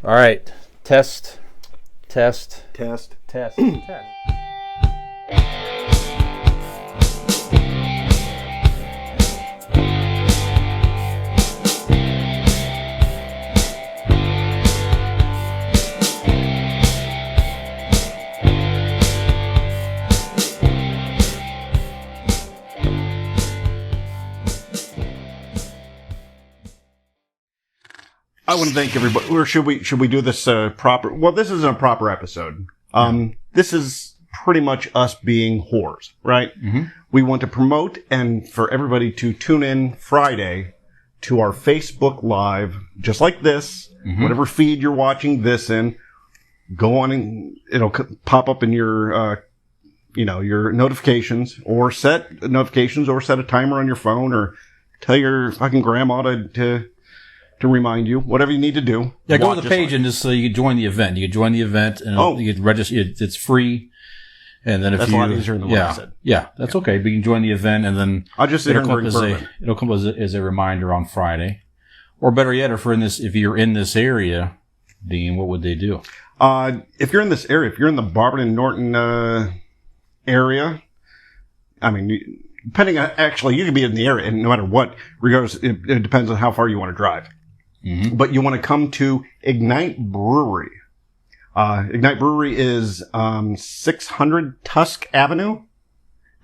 All right. Test. I want to thank everybody. Or should we do this proper? Well, this isn't a proper episode. This is pretty much us being whores, right? Mm-hmm. We want to promote and for everybody to tune in Friday to our Facebook Live, just like this. Mm-hmm. Whatever feed you're watching this in, go on and it'll pop up in your, your notifications, or set notifications, or set a timer on your phone, or tell your fucking grandma to remind you, whatever you need to do. Yeah, go to the page and just you can join the event. You can join the event and you can register. It's free. And then if that's a lot easier than what I said. Yeah, that's okay. But you can join the event and then I'll just sit here and bring bourbon. It'll come as a reminder on Friday. Or better yet, if you're in this area, Dean, what would they do? If you're in this area, if you're in the Barberton Norton area, I mean, depending on, actually, you can be in the area, and no matter what, regardless, it depends on how far you want to drive. Mm-hmm. But you want to come to Ignite Brewery. Ignite Brewery is 600 Tusk Avenue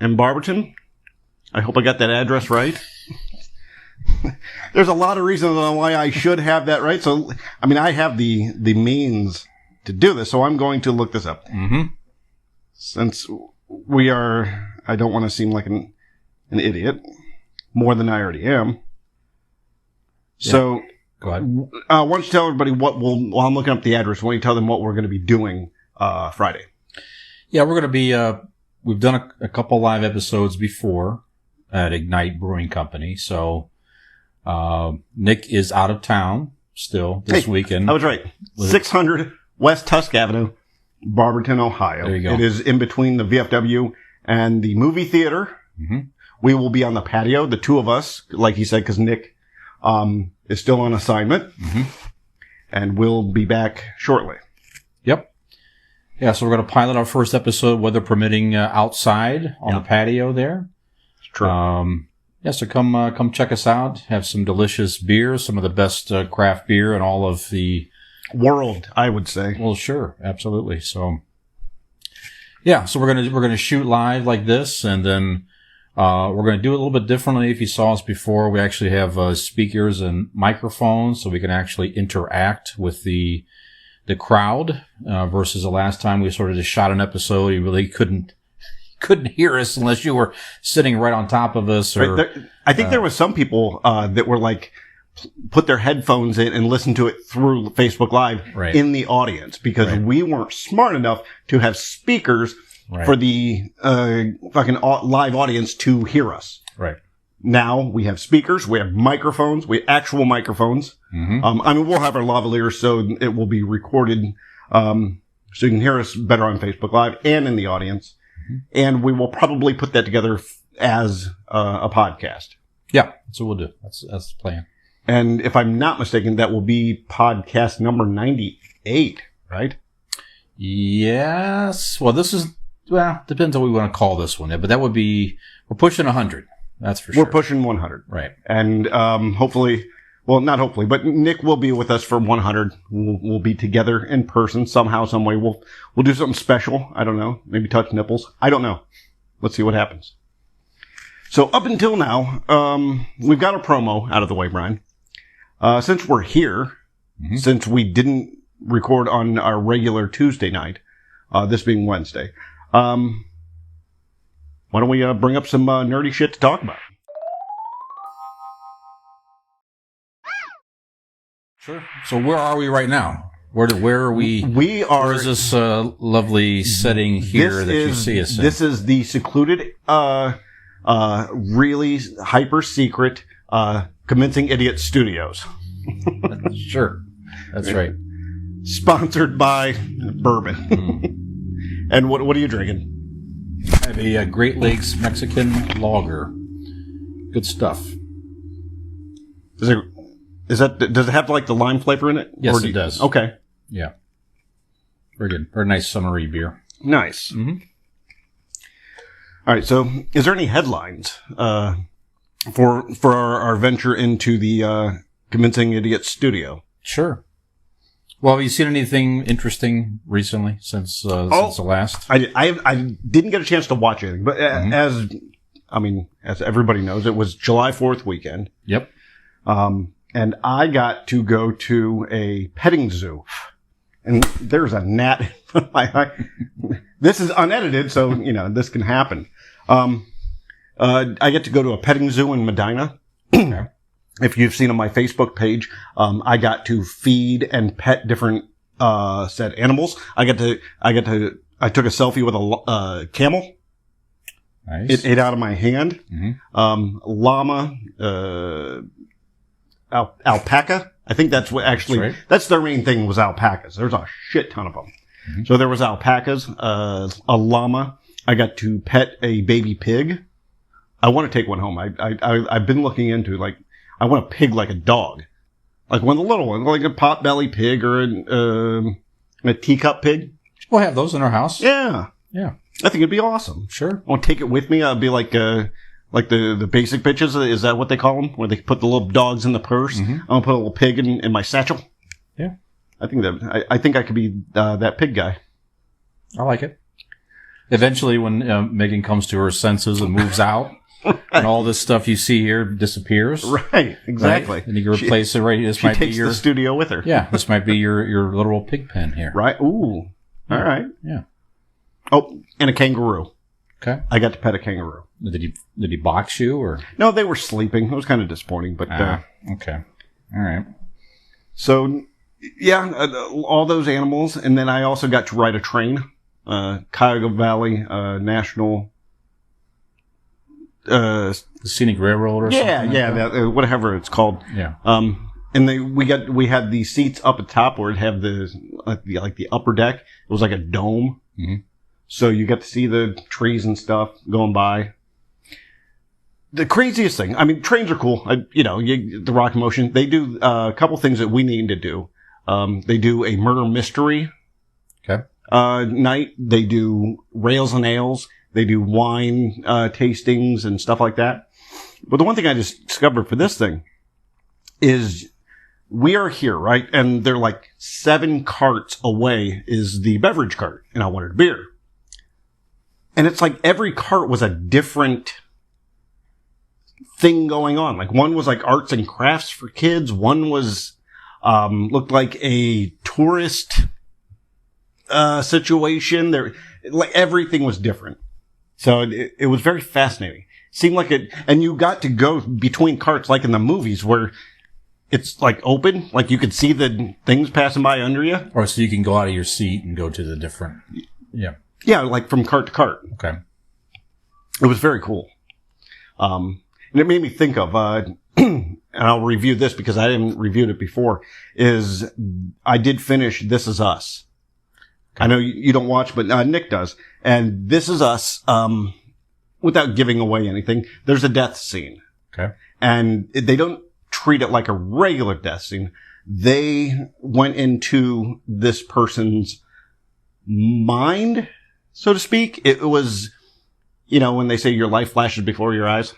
in Barberton. I hope I got that address right. There's a lot of reasons on why I should have that right. So, I mean, I have the means to do this, so I'm going to look this up. Mm-hmm. Since I don't want to seem like an idiot, more than I already am. Yeah. So, go ahead. Why don't you tell everybody while I'm looking up the address, why don't you tell them what we're going to be doing Friday? Yeah, we're going to be, we've done a couple live episodes before at Ignite Brewing Company. So, Nick is out of town still this weekend. I was right. 600 West Tusk Avenue, Barberton, Ohio. There you go. It is in between the VFW and the movie theater. Mm-hmm. We will be on the patio, the two of us, like he said, because Nick is still on assignment, mm-hmm. and we'll be back shortly. Yep. Yeah, so we're going to pilot our first episode, weather permitting, outside on the patio there. It's true. So come check us out. Have some delicious beers, some of the best craft beer in all of the world, I would say. Well, sure, absolutely. So, yeah, so we're gonna shoot live like this, and then. We're going to do it a little bit differently. If you saw us before, we actually have speakers and microphones, so we can actually interact with the crowd versus the last time we sort of just shot an episode. You really couldn't hear us unless you were sitting right on top of us. Or I think there was some people that were like put their headphones in and listen to it through Facebook Live in the audience because we weren't smart enough to have speakers. Right. For the fucking live audience to hear us. Right. Now we have speakers, we have microphones, we have actual microphones. Mm-hmm. We'll have our lavaliers, so it will be recorded, so you can hear us better on Facebook Live and in the audience. Mm-hmm. And we will probably put that together as a podcast. Yeah, that's what we'll do. That's the plan. And if I'm not mistaken, that will be podcast number 98, right? Yes. Well, depends on what we want to call this one. But that would be, we're pushing 100. That's for sure. We're pushing 100. Right. And hopefully, well, not hopefully, but Nick will be with us for 100. We'll be together in person somehow, some way. We'll do something special. I don't know. Maybe touch nipples. I don't know. Let's see what happens. So up until now, we've got a promo out of the way, Brian. Since we're here, mm-hmm. since we didn't record on our regular Tuesday night, this being Wednesday, why don't we bring up some nerdy shit to talk about? Sure. So where are we right now? Where are we? We are. Where is this lovely setting here you see us in? This is the secluded, really hyper secret, Convincing Idiot Studios. Sure. That's right. Sponsored by bourbon. Mm. And what are you drinking? I have a Great Lakes Mexican lager. Good stuff. Does it have like the lime flavor in it? Yes, it does. Okay. Yeah. Very good. Very nice summery beer. Nice. Mm-hmm. All right. So, is there any headlines for our venture into the Convincing Idiot studio? Sure. Well, have you seen anything interesting recently since the last? I didn't get a chance to watch anything, but as everybody knows, it was July 4th weekend. Yep. And I got to go to a petting zoo. And there's a gnat in front of my eye. This is unedited, so, this can happen. I get to go to a petting zoo in Medina. Okay. If you've seen on my Facebook page, I got to feed and pet different said animals. I took a selfie with a camel. Nice. It ate out of my hand. Mm-hmm. Llama, alpaca. I think that's what actually, that's their main thing was alpacas. There's a shit ton of them. Mm-hmm. So there was alpacas, a llama. I got to pet a baby pig. I want to take one home. I've been looking into, I want a pig like a dog. Like one of the little ones, like a pot-belly pig or a teacup pig. We'll have those in our house. Yeah. Yeah. I think it'd be awesome. Sure. I want to take it with me. I'd be like the basic bitches. Is that what they call them? Where they put the little dogs in the purse? Mm-hmm. I'm going to put a little pig in my satchel. Yeah. I think I could be that pig guy. I like it. Eventually, when Megan comes to her senses and moves out, right. And all this stuff you see here disappears. Right, exactly. Right? And you can replace it right. She takes the studio with her. Yeah, this might be your literal pig pen here. Right. Ooh. Yeah. All right. Yeah. Oh, and a kangaroo. Okay. I got to pet a kangaroo. Did he box you or? No, they were sleeping. It was kind of disappointing, but okay. All right. So, yeah, all those animals, and then I also got to ride a train. Cuyahoga Valley National Scenic Railroad or something. Yeah, whatever it's called. Yeah. And we had these seats up at top where it had the upper deck. It was like a dome. Mm-hmm. So you got to see the trees and stuff going by. The craziest thing, trains are cool. The rock motion. They do a couple things that we need to do. They do a murder mystery. Okay. Night. They do rails and ales. They do wine tastings and stuff like that. But the one thing I just discovered for this thing is we are here, right? And they're like 7 carts away is the beverage cart. And I wanted a beer. And it's like every cart was a different thing going on. Like one was like arts and crafts for kids. One was looked like a tourist situation. There, like everything was different. So it was very fascinating. Seemed like it, and you got to go between carts like in the movies where it's like open, like you could see the things passing by under you. Or so you can go out of your seat and go to the different, yeah. Yeah, like from cart to cart. Okay. It was very cool. And it made me think of, and I'll review this because I hadn't reviewed it before, is I did finish This Is Us. Okay. I know you don't watch, but Nick does. And This Is Us, without giving away anything, there's a death scene. Okay. And they don't treat it like a regular death scene. They went into this person's mind, so to speak. It was, when they say your life flashes before your eyes.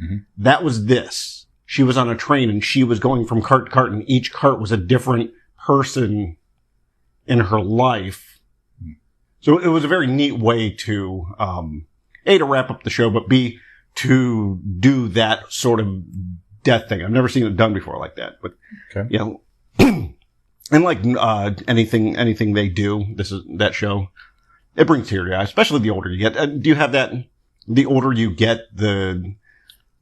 Mm-hmm. That was this. She was on a train and she was going from cart to cart, and each cart was a different person in her life. Mm-hmm. So it was a very neat way to, A, to wrap up the show, but B, to do that sort of death thing. I've never seen it done before like that, but, okay. And like, anything they do, that show, it brings tears to your eyes, especially the older you get. Do you have that? The older you get, the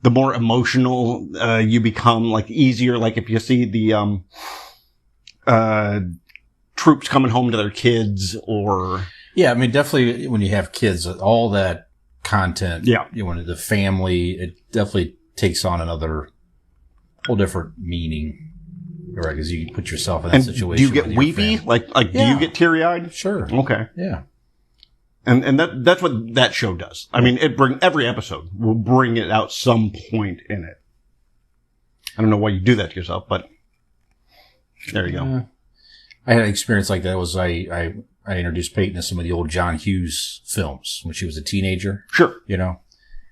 more emotional, you become, like easier. Like if you see the, troops coming home to their kids or. Yeah. Definitely when you have kids, all that content. Yeah. The family, it definitely takes on another whole different meaning. Right, because you put yourself in that situation. Do you get weepy? Like yeah. Do you get teary-eyed? Sure. Okay. Yeah. And that's what that show does. Every episode will bring it out some point in it. I don't know why you do that to yourself, but there you go. I had an experience like that. It was I introduced Peyton to some of the old John Hughes films when she was a teenager. Sure. You know,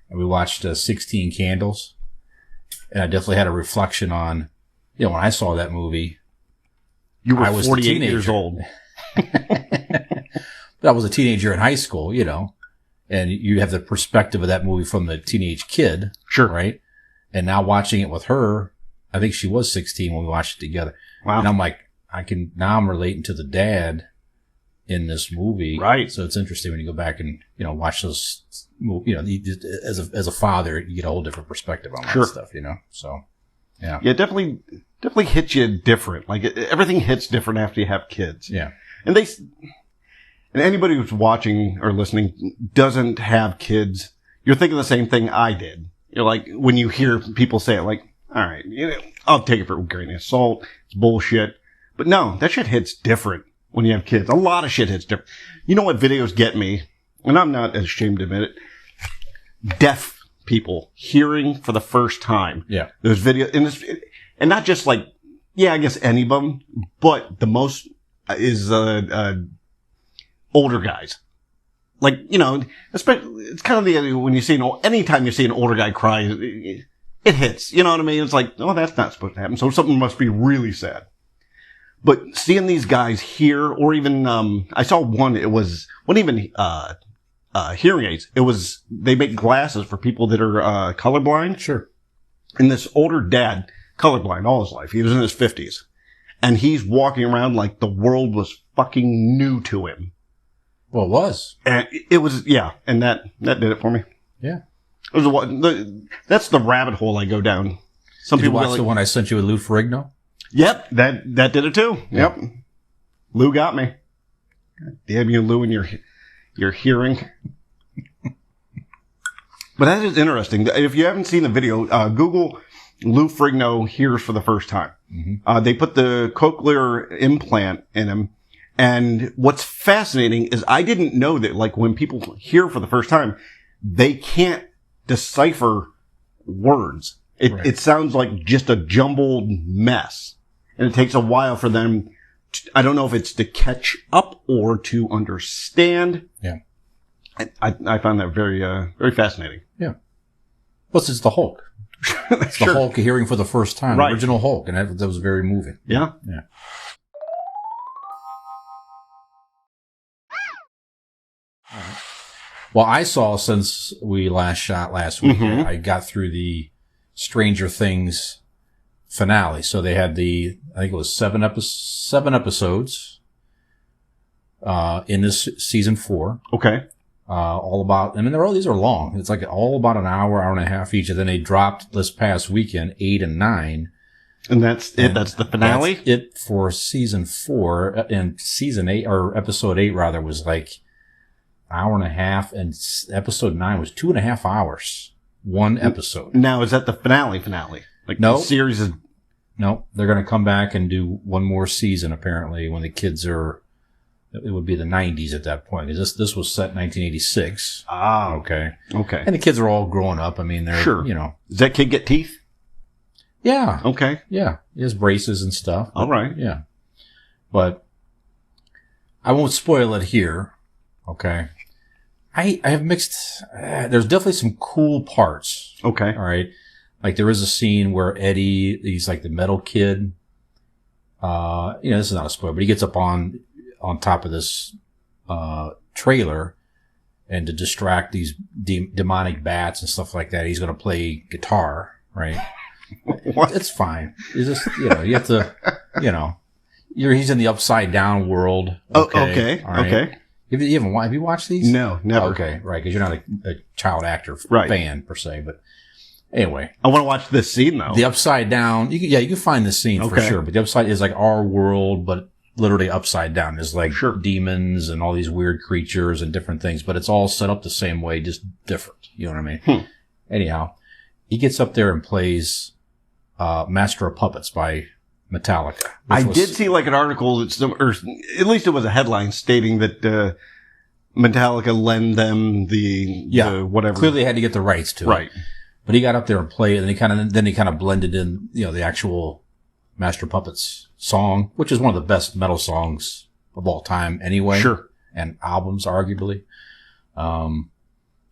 and we watched 16 Candles. And I definitely had a reflection on, you know, when I saw that movie. You were I was 48 years old. But I was a teenager in high school, you know, and you have the perspective of that movie from the teenage kid. Sure. Right. And now watching it with her, I think she was 16 when we watched it together. Wow. And I'm like, now I'm relating to the dad in this movie. Right. So it's interesting when you go back and, you know, watch those, you know, as a father, you get a whole different perspective on that stuff, you know? So, yeah. Yeah, definitely hits you different. Like everything hits different after you have kids. Yeah. And anybody who's watching or listening doesn't have kids, you're thinking the same thing I did. You're like, when you hear people say it, like, all right, you know, I'll take it for a grain of salt. It's bullshit. But no, that shit hits different when you have kids. A lot of shit hits different. You know what videos get me? And I'm not ashamed to admit it. Deaf people hearing for the first time. Yeah. There's videos, and not just like, yeah, I guess any of them, but the most is older guys. Like, you know, especially, it's kind of when you see anytime you see an older guy cry, it hits. You know what I mean? It's like, oh, that's not supposed to happen. So something must be really sad. But seeing these guys here, or even, I saw one, it wasn't even, hearing aids. It was, they make glasses for people that are, colorblind. Sure. And this older dad, colorblind all his life. He was in his 50s. And he's walking around like the world was fucking new to him. Well, it was. And it was, yeah. And that did it for me. Yeah. It was that's the rabbit hole I go down. Some Did you people watch go like, the one I sent you with Lou Ferrigno? Yep, that did it too. Yeah. Yep. Lou got me. God damn you, Lou, and your hearing. But that is interesting. If you haven't seen the video, Google Lou Ferrigno hears for the first time. Mm-hmm. They put the cochlear implant in him. And what's fascinating is I didn't know that, like, when people hear for the first time, they can't decipher words. It sounds like just a jumbled mess. And it takes a while for them I don't know if it's to catch up or to understand. Yeah. I found that very, very fascinating. Yeah. Plus, it's the Hulk. It's the Hulk hearing for the first time. Right. Original Hulk. And that was very moving. Yeah. Yeah. All right. Well, I saw, since we last shot last week, I got through the Stranger Things finale. So they had I think it was seven episodes in this season 4. Okay. All about, I mean, these are long. It's like all about an hour and a half each. And then they dropped this past weekend 8 and 9. And that's it. That's the finale. That's it for season 4. And season 8, or episode 8 rather, was like hour and a half. And episode 9 was 2.5 hours. One episode. Now, is that the finale? Like, no. The series is... No, they're going to come back and do one more season, apparently, when the kids are... It would be the 90s at that point. This was set in 1986. Ah. Okay. Okay. And the kids are all growing up. I mean, they're, sure. You know. Does that kid get teeth? Yeah. Okay. Yeah. He has braces and stuff. All right. Yeah. But I won't spoil it here. Okay. I have mixed... there's definitely some cool parts. Okay. All right. Like, there is a scene where Eddie, he's like the metal kid. This is not a spoiler, but he gets up on top of this trailer, and to distract these demonic bats and stuff like that, he's going to play guitar, right? What? It's fine. It's just, you have to, he's in the upside down world. Okay. All right? Okay. Have you watched these? No, never. Okay, right, because you're not a child actor fan per se, but anyway. I want to watch this scene though. The upside down, you can find this scene for sure, but the upside is like our world, but literally upside down. There's like demons and all these weird creatures and different things, but it's all set up the same way, just different. You know what I mean? Anyhow, he gets up there and plays Master of Puppets by Metallica. I did see like an article or at least it was a headline stating that Metallica lend them the whatever. Clearly they had to get the rights to it. Right. But he got up there and played, and then he kind of blended in, the actual Master Puppets song, which is one of the best metal songs of all time anyway. Sure. And albums, arguably. And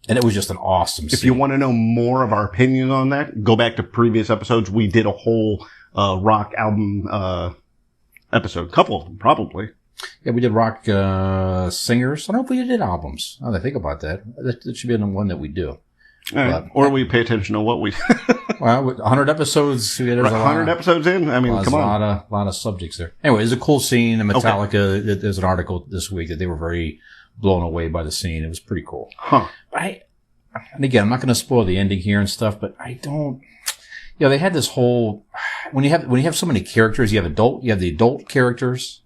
it was just an awesome scene. If you want to know more of our opinion on that, go back to previous episodes. We did a whole rock album episode. Couple of them, probably. Yeah, we did rock singers. I don't know if we did albums. Now that I think about that. That should be the one that we do. Right. Or we pay attention to what we... Well, 100 episodes. There's 100 episodes in? I mean, come on. A lot of subjects there. Anyway, it's a cool scene. And Metallica, there's an article this week that they were very blown away by the scene. It was pretty cool. Huh. And again, I'm not going to spoil the ending here and stuff, but I don't... You know, they had this whole... When you have so many characters, you have the adult characters,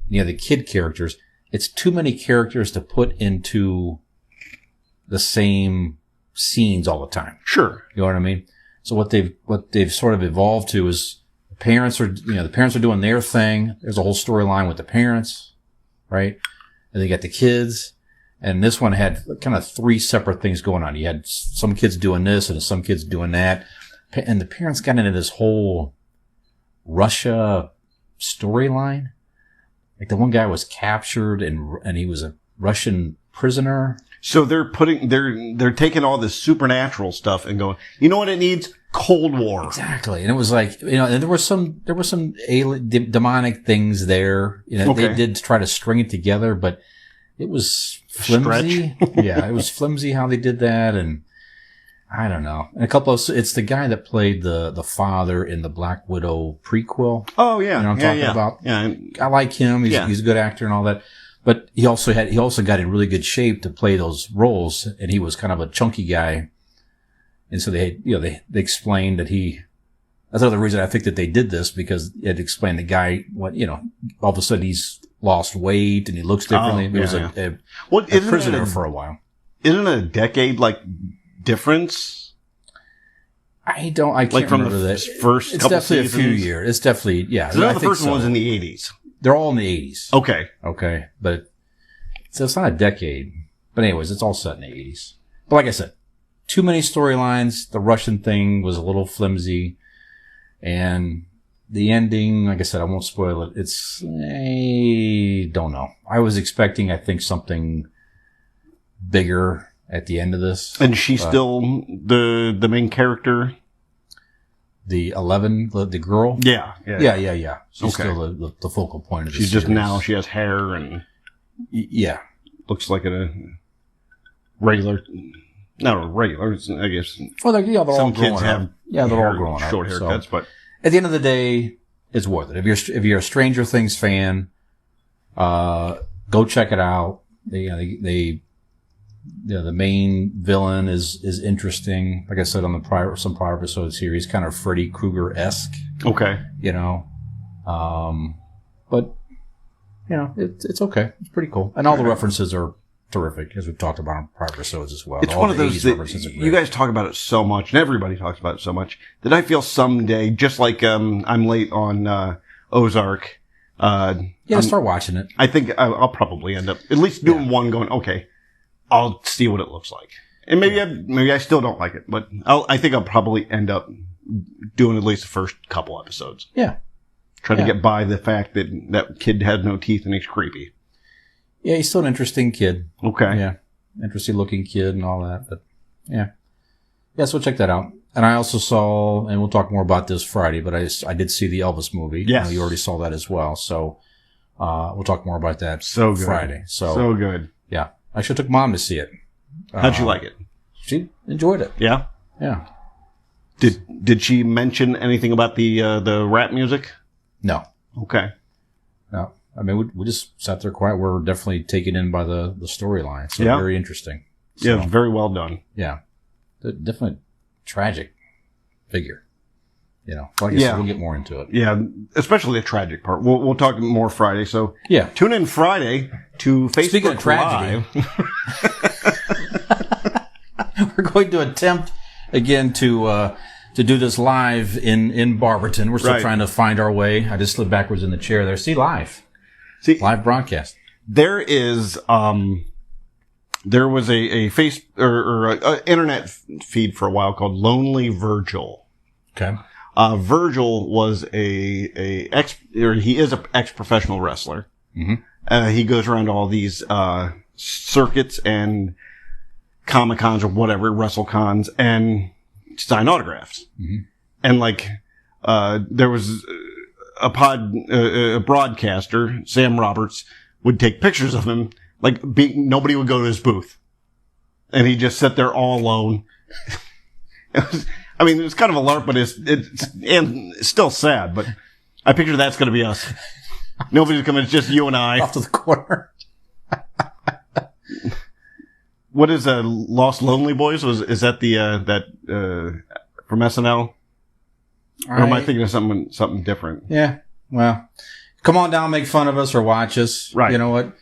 and you have the kid characters. It's too many characters to put into the same scenes all the time. Sure. You know what I mean? So what they've sort of evolved to is the parents are doing their thing. There's a whole storyline with the parents, right? And they got the kids. And this one had kind of 3 separate things going on. You had some kids doing this and some kids doing that. And the parents got into this whole Russia storyline. Like the one guy was captured and he was a Russian prisoner. So they're taking all this supernatural stuff and going, you know what it needs? Cold War. Exactly. And it was like, and there were some alien, demonic things there. They did try to string it together, but it was flimsy. Yeah, it was flimsy how they did that. And I don't know. And it's the guy that played the father in the Black Widow prequel. Oh yeah. You know what I'm talking about? Yeah. I like him. He's a good actor and all that. But he also got in really good shape to play those roles, and he was kind of a chunky guy. And so they explained that that's another reason I think that they did this, because it explained the guy, all of a sudden he's lost weight and he looks differently. He was a prisoner for a while. Isn't it a decade difference? I can't like from remember the that. First it's couple definitely seasons? A few years. It's definitely, yeah. The first one was in the 80s. They're all in the 80s. Okay. But so it's not a decade. But anyways, it's all set in the 80s. But like I said, too many storylines. The Russian thing was a little flimsy. And the ending, like I said, I won't spoil it. I don't know. I was expecting, I think, something bigger at the end of this. And she's still the main character? The 11, the girl? Yeah. She's still the focal point of the series. Just now, she has hair and... Yeah. Looks like a regular... Not a regular, I guess. Well, they're all some growing kids have up. Yeah, they're all growing short up. haircuts, but... At the end of the day, it's worth it. If you're a Stranger Things fan, go check it out. The main villain is interesting. Like I said on some prior episodes here, he's kind of Freddy Krueger-esque. Okay. But it's okay. It's pretty cool, and all the references are terrific, as we've talked about in prior episodes as well. It's all one of those that you guys talk about it so much, and everybody talks about it so much, that I feel someday, just like I'm late on Ozark. Start watching it. I think I'll probably end up at least doing one, going, okay, I'll see what it looks like, and maybe I still don't like it, but I think I'll probably end up doing at least the first couple episodes. Yeah, trying to get by the fact that kid had no teeth and he's creepy. Yeah, he's still an interesting kid. Okay. Yeah, interesting looking kid and all that. But yeah, so check that out. And I also saw, and we'll talk more about this Friday, but I did see the Elvis movie. Yes, you already saw that as well. So we'll talk more about that Friday. So good. Yeah, I actually took Mom to see it. How'd you like it? She enjoyed it. Yeah. Yeah. Did she mention anything about the rap music? No. Okay. No. I mean, we just sat there quiet. We're definitely taken in by the storyline. So very interesting. So, yeah, very well done. Yeah. Definitely tragic figure. Like I said, we'll get more into it. Yeah, especially the tragic part. We'll talk more Friday. So yeah, tune in Friday to Facebook Speaking of tragedy, Live. We're going to attempt again to do this live in Barberton. We're still trying to find our way. I just slid backwards in the chair there. See live broadcast. There is there was a internet feed for a while called Lonely Virgil. Okay. Virgil was he is an ex-professional wrestler. Mm-hmm. He goes around to all these circuits and Comic-Cons or whatever, WrestleCons, and sign autographs. Mm-hmm. And like, there was a broadcaster, Sam Roberts, would take pictures of him. Like, nobody would go to his booth. And he'd just sit there all alone. It was kind of a lark, but it's still sad, but I picture that's going to be us. Nobody's coming, it's just you and I. Off to the corner. What is Lost Lonely Boys? Is that from SNL? Or am I thinking of something different? Yeah. Well, come on down, make fun of us or watch us. Right. You know what?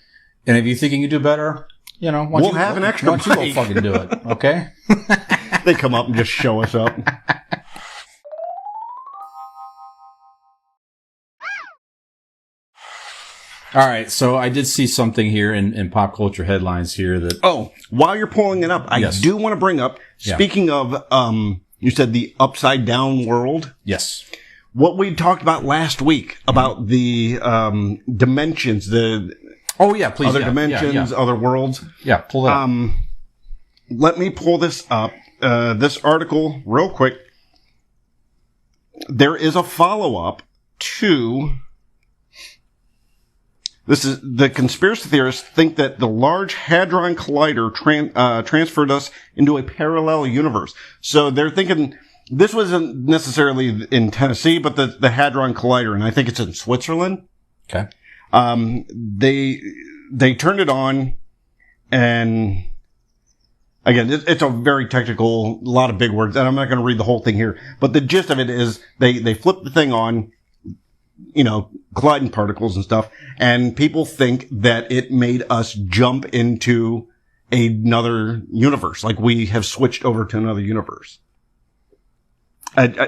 And if you think you can do better, we'll have an extra mic. Why don't you go fucking do it? Okay. They come up and just show us up. All right, so I did see something here in pop culture headlines here that... Oh, while you're pulling it up, I do want to bring up, speaking of, you said the upside down world. Yes. What we talked about last week about the dimensions, Oh, yeah, please. Other dimensions, other worlds. Yeah, pull it up. Let me pull this up. This article, real quick. There is a follow-up to... This is the conspiracy theorists think that the Large Hadron Collider transferred us into a parallel universe. So they're thinking this wasn't necessarily in Tennessee, but the Hadron Collider, and I think it's in Switzerland. Okay. They turned it on, and again, it's a very technical, a lot of big words, and I'm not going to read the whole thing here. But the gist of it is they flip the thing on. Colliding particles and stuff. And people think that it made us jump into another universe. Like we have switched over to another universe.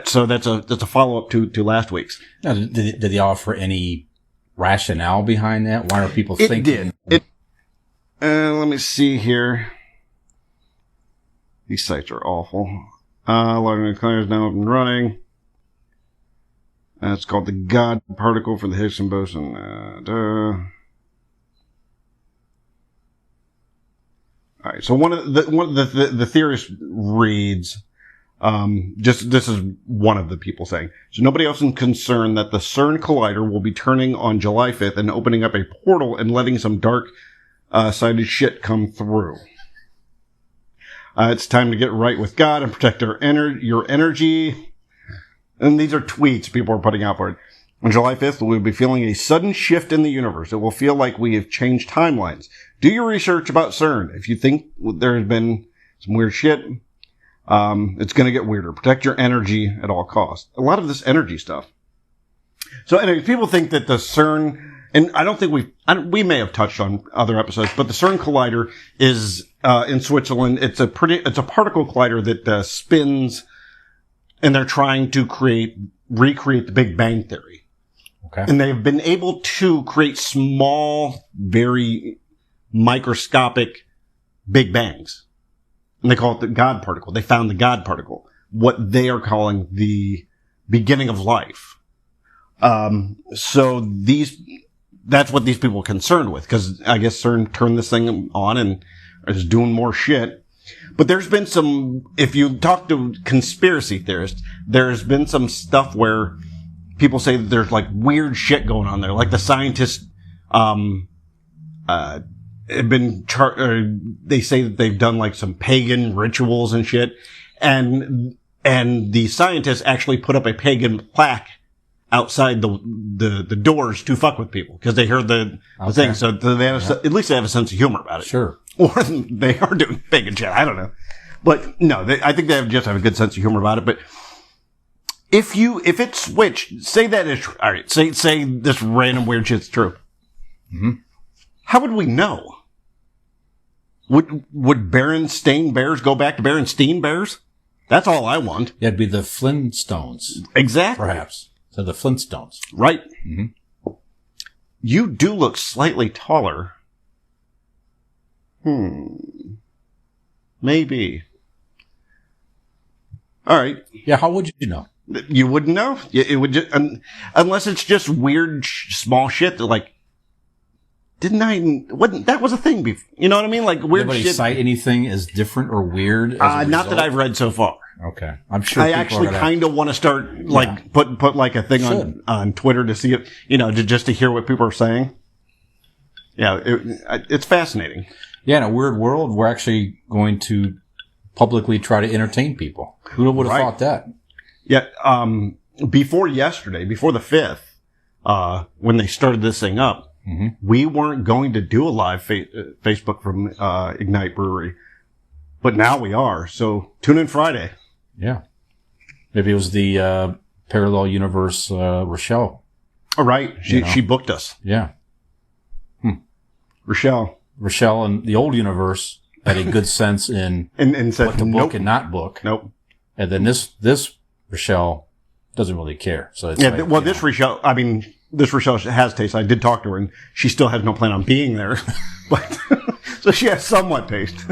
So that's a follow-up to last week's. Now, did they offer any rationale behind that? Why are people thinking? It did. Let me see here. These sites are awful. Large Collider is now up and running. It's called the God particle for the Higgs boson. All right. So one of the theorists reads, this is one of the people saying, so nobody else is concerned that the CERN collider will be turning on July 5th and opening up a portal and letting some dark, sided shit come through. It's time to get right with God and protect your energy. And these are tweets people are putting out for it. On July 5th, we'll be feeling a sudden shift in the universe. It will feel like we have changed timelines. Do your research about CERN. If you think there has been some weird shit, it's going to get weirder. Protect your energy at all costs. A lot of this energy stuff. So anyway, people think that the CERN, and I don't think we may have touched on other episodes, but the CERN collider is in Switzerland. It's a particle collider that spins. And they're trying to recreate the Big Bang Theory. Okay. And they've been able to create small, very microscopic Big Bangs. And they call it the God particle. They found the God particle. What they are calling the beginning of life. So that's what these people are concerned with. Because I guess CERN turned this thing on and is doing more shit. But there's been if you talk to conspiracy theorists, there's been some stuff where people say that there's like weird shit going on there. Like the scientists, have been, they say that they've done like some pagan rituals and shit. And the scientists actually put up a pagan plaque outside the doors to fuck with people because they heard the thing. So they have at least they have a sense of humor about it. Sure. Or they are doing pagan shit. I don't know. But no, I think they just have a good sense of humor about it. But if it switched, say that is true. All right. Say this random weird shit's true. Mm-hmm. How would we know? Would Berenstain Bears go back to Berenstein Bears? That's all I want. Yeah, it'd be the Flintstones. Exactly. Perhaps. So the Flintstones. Right. Mm-hmm. You do look slightly taller. Maybe. All right. Yeah, how would you know? You wouldn't know. It would just, unless it's just weird small shit that like, that was a thing before. You know what I mean? Like weird Anybody shit. cite anything as different or weird? Not that I've read so far. Okay. I'm sure I actually kind of want to start like put like a thing on Twitter to see it, just to hear what people are saying. Yeah. It's fascinating. Yeah. In a weird world, we're actually going to publicly try to entertain people. Who would have thought that? Yeah. Before yesterday, before the 5th, when they started this thing up, we weren't going to do a live Facebook from Ignite Brewery, but now we are. So tune in Friday. Yeah. Maybe it was the parallel universe Rochelle. Oh, right. She booked us. Yeah. Rochelle in the old universe had a good sense in and said what to book and not book. Nope. And then this Rochelle doesn't really care. So it's this Rochelle has taste. I did talk to her, and she still has no plan on being there. But so she has somewhat taste.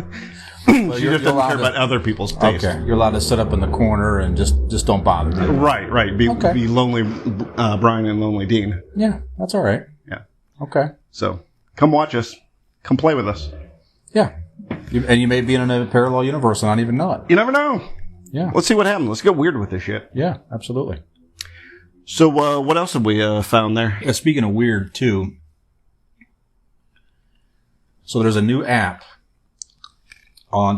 Well, she just doesn't care about other people's taste. Okay, you're allowed to sit up in the corner and just don't bother. Right. Be lonely Brian and lonely Dean. Yeah, that's all right. Yeah. Okay. So come watch us. Come play with us. Yeah. And you may be in a parallel universe and not even know it. You never know. Yeah. Let's see what happens. Let's get weird with this shit. Yeah, absolutely. So, what else have we found there? Yeah, speaking of weird, too. So there's a new app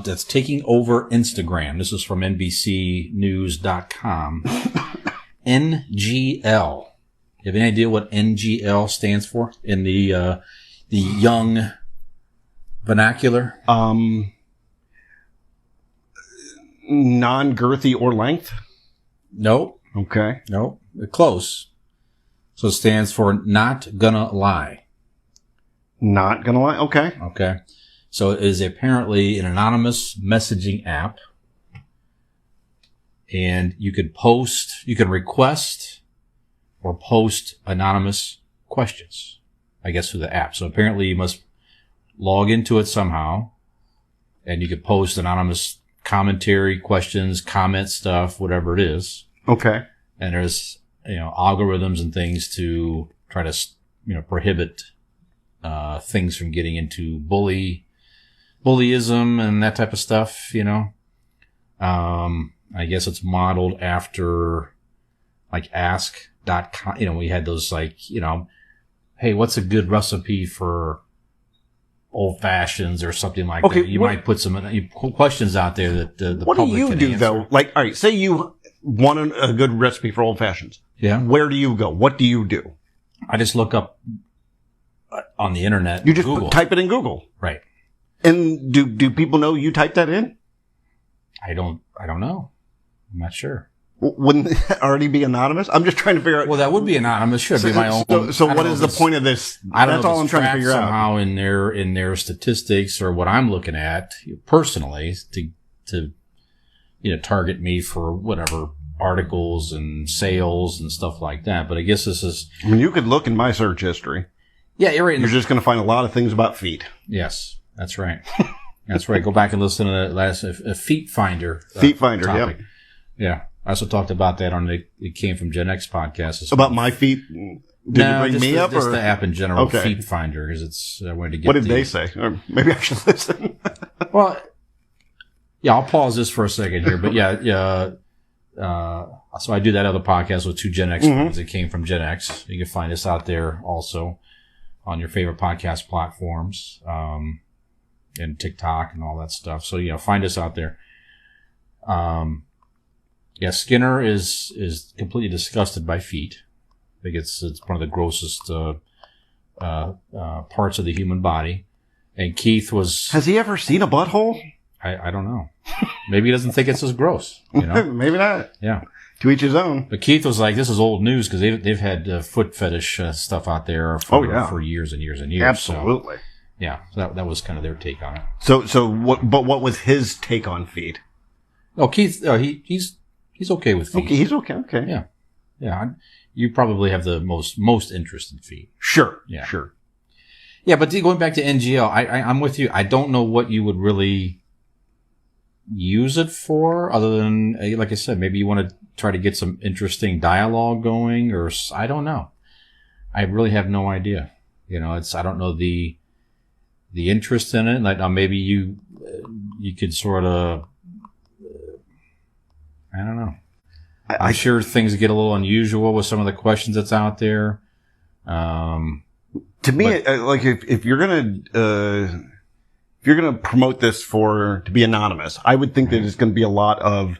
that's taking over Instagram. This is from NBCnews.com. NGL. You have any idea what NGL stands for in the young vernacular? Non-girthy or length? Nope. Okay. Nope. Close. So it stands for Not Gonna Lie. Not Gonna Lie? Okay. Okay. So it is apparently an anonymous messaging app. And you can request or post anonymous questions, I guess, through the app. So apparently you must log into it somehow, and you could post anonymous commentary, questions, comment stuff, whatever it is. Okay. And there's, algorithms and things to try to, prohibit things from getting into bullyism and that type of stuff, I guess it's modeled after like ask.com. We had those hey, what's a good recipe for old fashions or something like that? You might put some questions out there that the what public do you can do answer. though? Like, all right, say you want a good recipe for old fashions. Yeah. Where do you go? What do you do? I just look up on the internet. You just Google. type it in Google. Right. And do people know you typed that in? I don't know. I'm not sure. Wouldn't it already be anonymous? I'm just trying to figure out. Well, that would be anonymous. Should be my own. So what is the point of this? That's all I'm trying to figure out. Somehow in their statistics or what I'm looking at personally to target me for whatever articles and sales and stuff like that. But I guess this is. I mean, you could look in my search history. Yeah, you're right. You're just going to find a lot of things about feet. Yes, that's right. That's right. Go back and listen to that last Feet Finder. Feet Finder. Topic. Yep. Yeah. I also talked about that on It Came From Gen X podcast. About my feet? Did you bring me up? Just or? the app in general, Okay. Feet Finder, because I wanted to get. What did they say? Or maybe I should listen. Well, yeah, I'll pause this for a second here, but yeah. So I do that other podcast with two Gen X friends that came from Gen X. You can find us out there also on your favorite podcast platforms, and TikTok and all that stuff. So, find us out there. Yeah, Skinner is completely disgusted by feet. I think it's one of the grossest parts of the human body. And Keith was. Has he ever seen a butthole? I don't know. Maybe he doesn't think it's as gross. Maybe not. Yeah. To each his own. But Keith was like, "This is old news," because they've had foot fetish stuff out there for years and years and years. Absolutely. So, yeah, so that was kind of their take on it. So what? But what was his take on feet? Oh, Keith, he's okay with feet. Okay, he's okay. Okay. Yeah, yeah. You probably have the most interest in feet. Sure. Yeah. Sure. Yeah, but going back to NGL, I'm with you. I don't know what you would really use it for, other than, like I said, maybe you want to try to get some interesting dialogue going, or I don't know. I really have no idea. You know, I don't know the interest in it. Like, maybe you could sort of, I don't know. I'm sure things get a little unusual with some of the questions that's out there. To me, like if you're gonna promote this to be anonymous, I would think that there's going to be a lot of,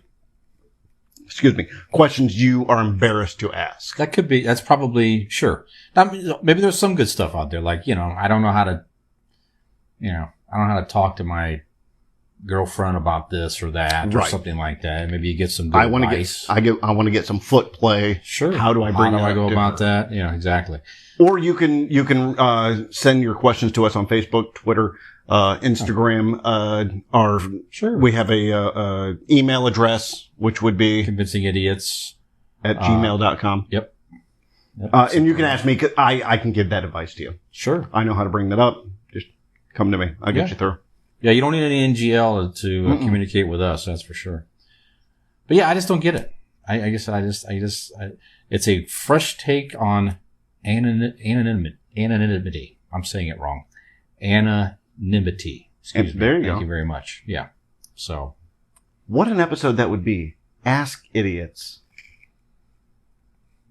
questions you are embarrassed to ask. That's probably, sure. Now, maybe there's some good stuff out there. Like, I don't know how to talk to my girlfriend about this or that, or something like that. Maybe you get some good advice. I want to get some foot play. Sure. How do I go about that? Exactly. Or you can send your questions to us on Facebook, Twitter, Instagram. We have a email address, which would be convincingidiots at gmail.com. Yep. And you can ask me, 'cause I can give that advice to you. Sure. I know how to bring that up. Just come to me. I'll get you through. Yeah, you don't need any NGL to communicate with us. That's for sure. But yeah, I just don't get it. I guess it's a fresh take on anonymity. I'm saying it wrong. Anonymity. Excuse me. There you go. Thank you very much. Yeah. So. What an episode that would be. Ask Idiots.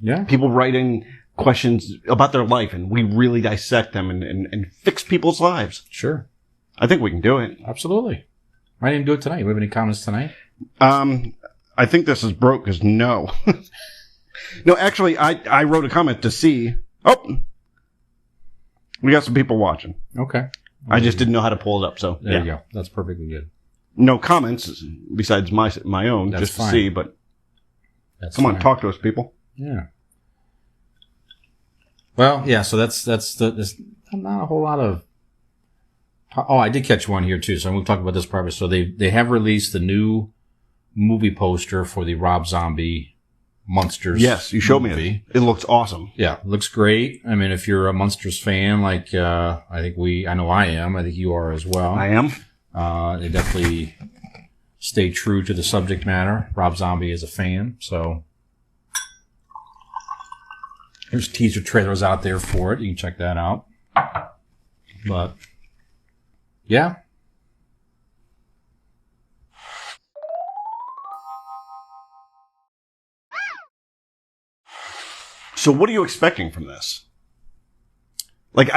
Yeah. People writing questions about their life, and we really dissect them and fix people's lives. Sure. I think we can do it. Absolutely. Why didn't you do it tonight? We have any comments tonight? I think this is broke because no. No, actually, I wrote a comment to see. Oh, we got some people watching. Okay. I just didn't know how to pull it up, so there you go. That's perfectly good. No comments besides my own, That's just fine. to see. But come on, talk to us, people. Yeah. Well, yeah. So that's there's not a whole lot of. Oh, I did catch one here too. So I'm going to talk about this part. So they have released the new movie poster for the Rob Zombie Monsters. Yes, you showed me it. It looks awesome. Yeah, looks great. I mean, if you're a Monsters fan, like I know I am. I think you are as well. I am. They definitely stay true to the subject matter. Rob Zombie is a fan, so there's teaser trailers out there for it. You can check that out. But yeah. So what are you expecting from this? Like,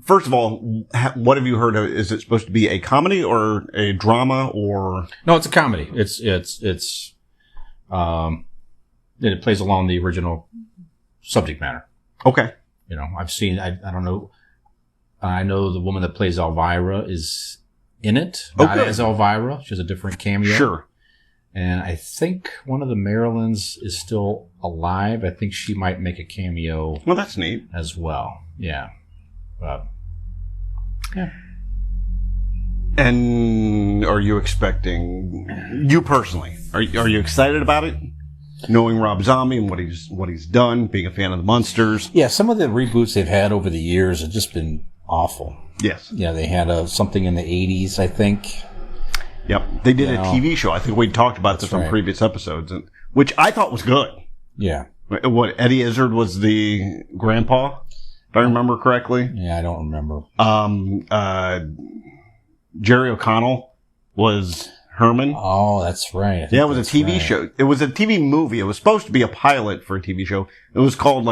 first of all, what have you heard of? Is it supposed to be a comedy or a drama or? No, it's a comedy. It plays along the original subject matter. Okay. I've seen, I don't know. I know the woman that plays Elvira is in it. Not as Elvira. She has a different cameo. Sure. And I think one of the Marilyns is still alive. I think she might make a cameo. Well, that's neat. As well. Yeah. Yeah. And are you expecting, you personally, are you excited about it? Knowing Rob Zombie and what he's done, being a fan of the Munsters. Yeah, some of the reboots they've had over the years have just been awful. Yes. Yeah, they had something in the 80s, I think. Yep. They did a TV show. I think we talked about this on previous episodes, which I thought was good. Yeah. What, Eddie Izzard was the grandpa, if I remember correctly? Yeah, I don't remember. Jerry O'Connell was Herman. Oh, that's right. Yeah, it was a TV show. It was a TV movie. It was supposed to be a pilot for a TV show. It was called,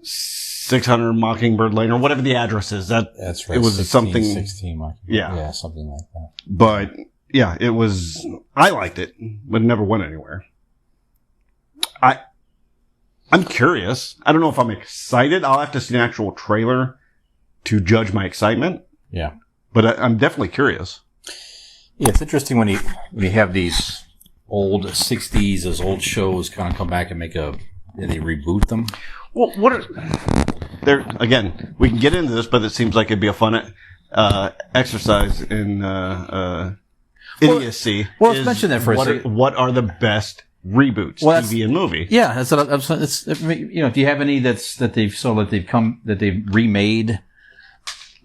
600 Mockingbird Lane or whatever the address is. That's right. It was 16 Mockingbird. Yeah, something like that. But yeah, it was. I liked it, but it never went anywhere. I'm curious. I don't know if I'm excited. I'll have to see an actual trailer to judge my excitement. Yeah, but I'm definitely curious. Yeah, it's interesting when you have these old 60s, those old shows kind of come back and they reboot them. Well, again, we can get into this, but it seems like it'd be a fun exercise in idiocy. Well, let's mention that for a second. What are the best reboots, TV and movie? Yeah, that's what do you have any that they've remade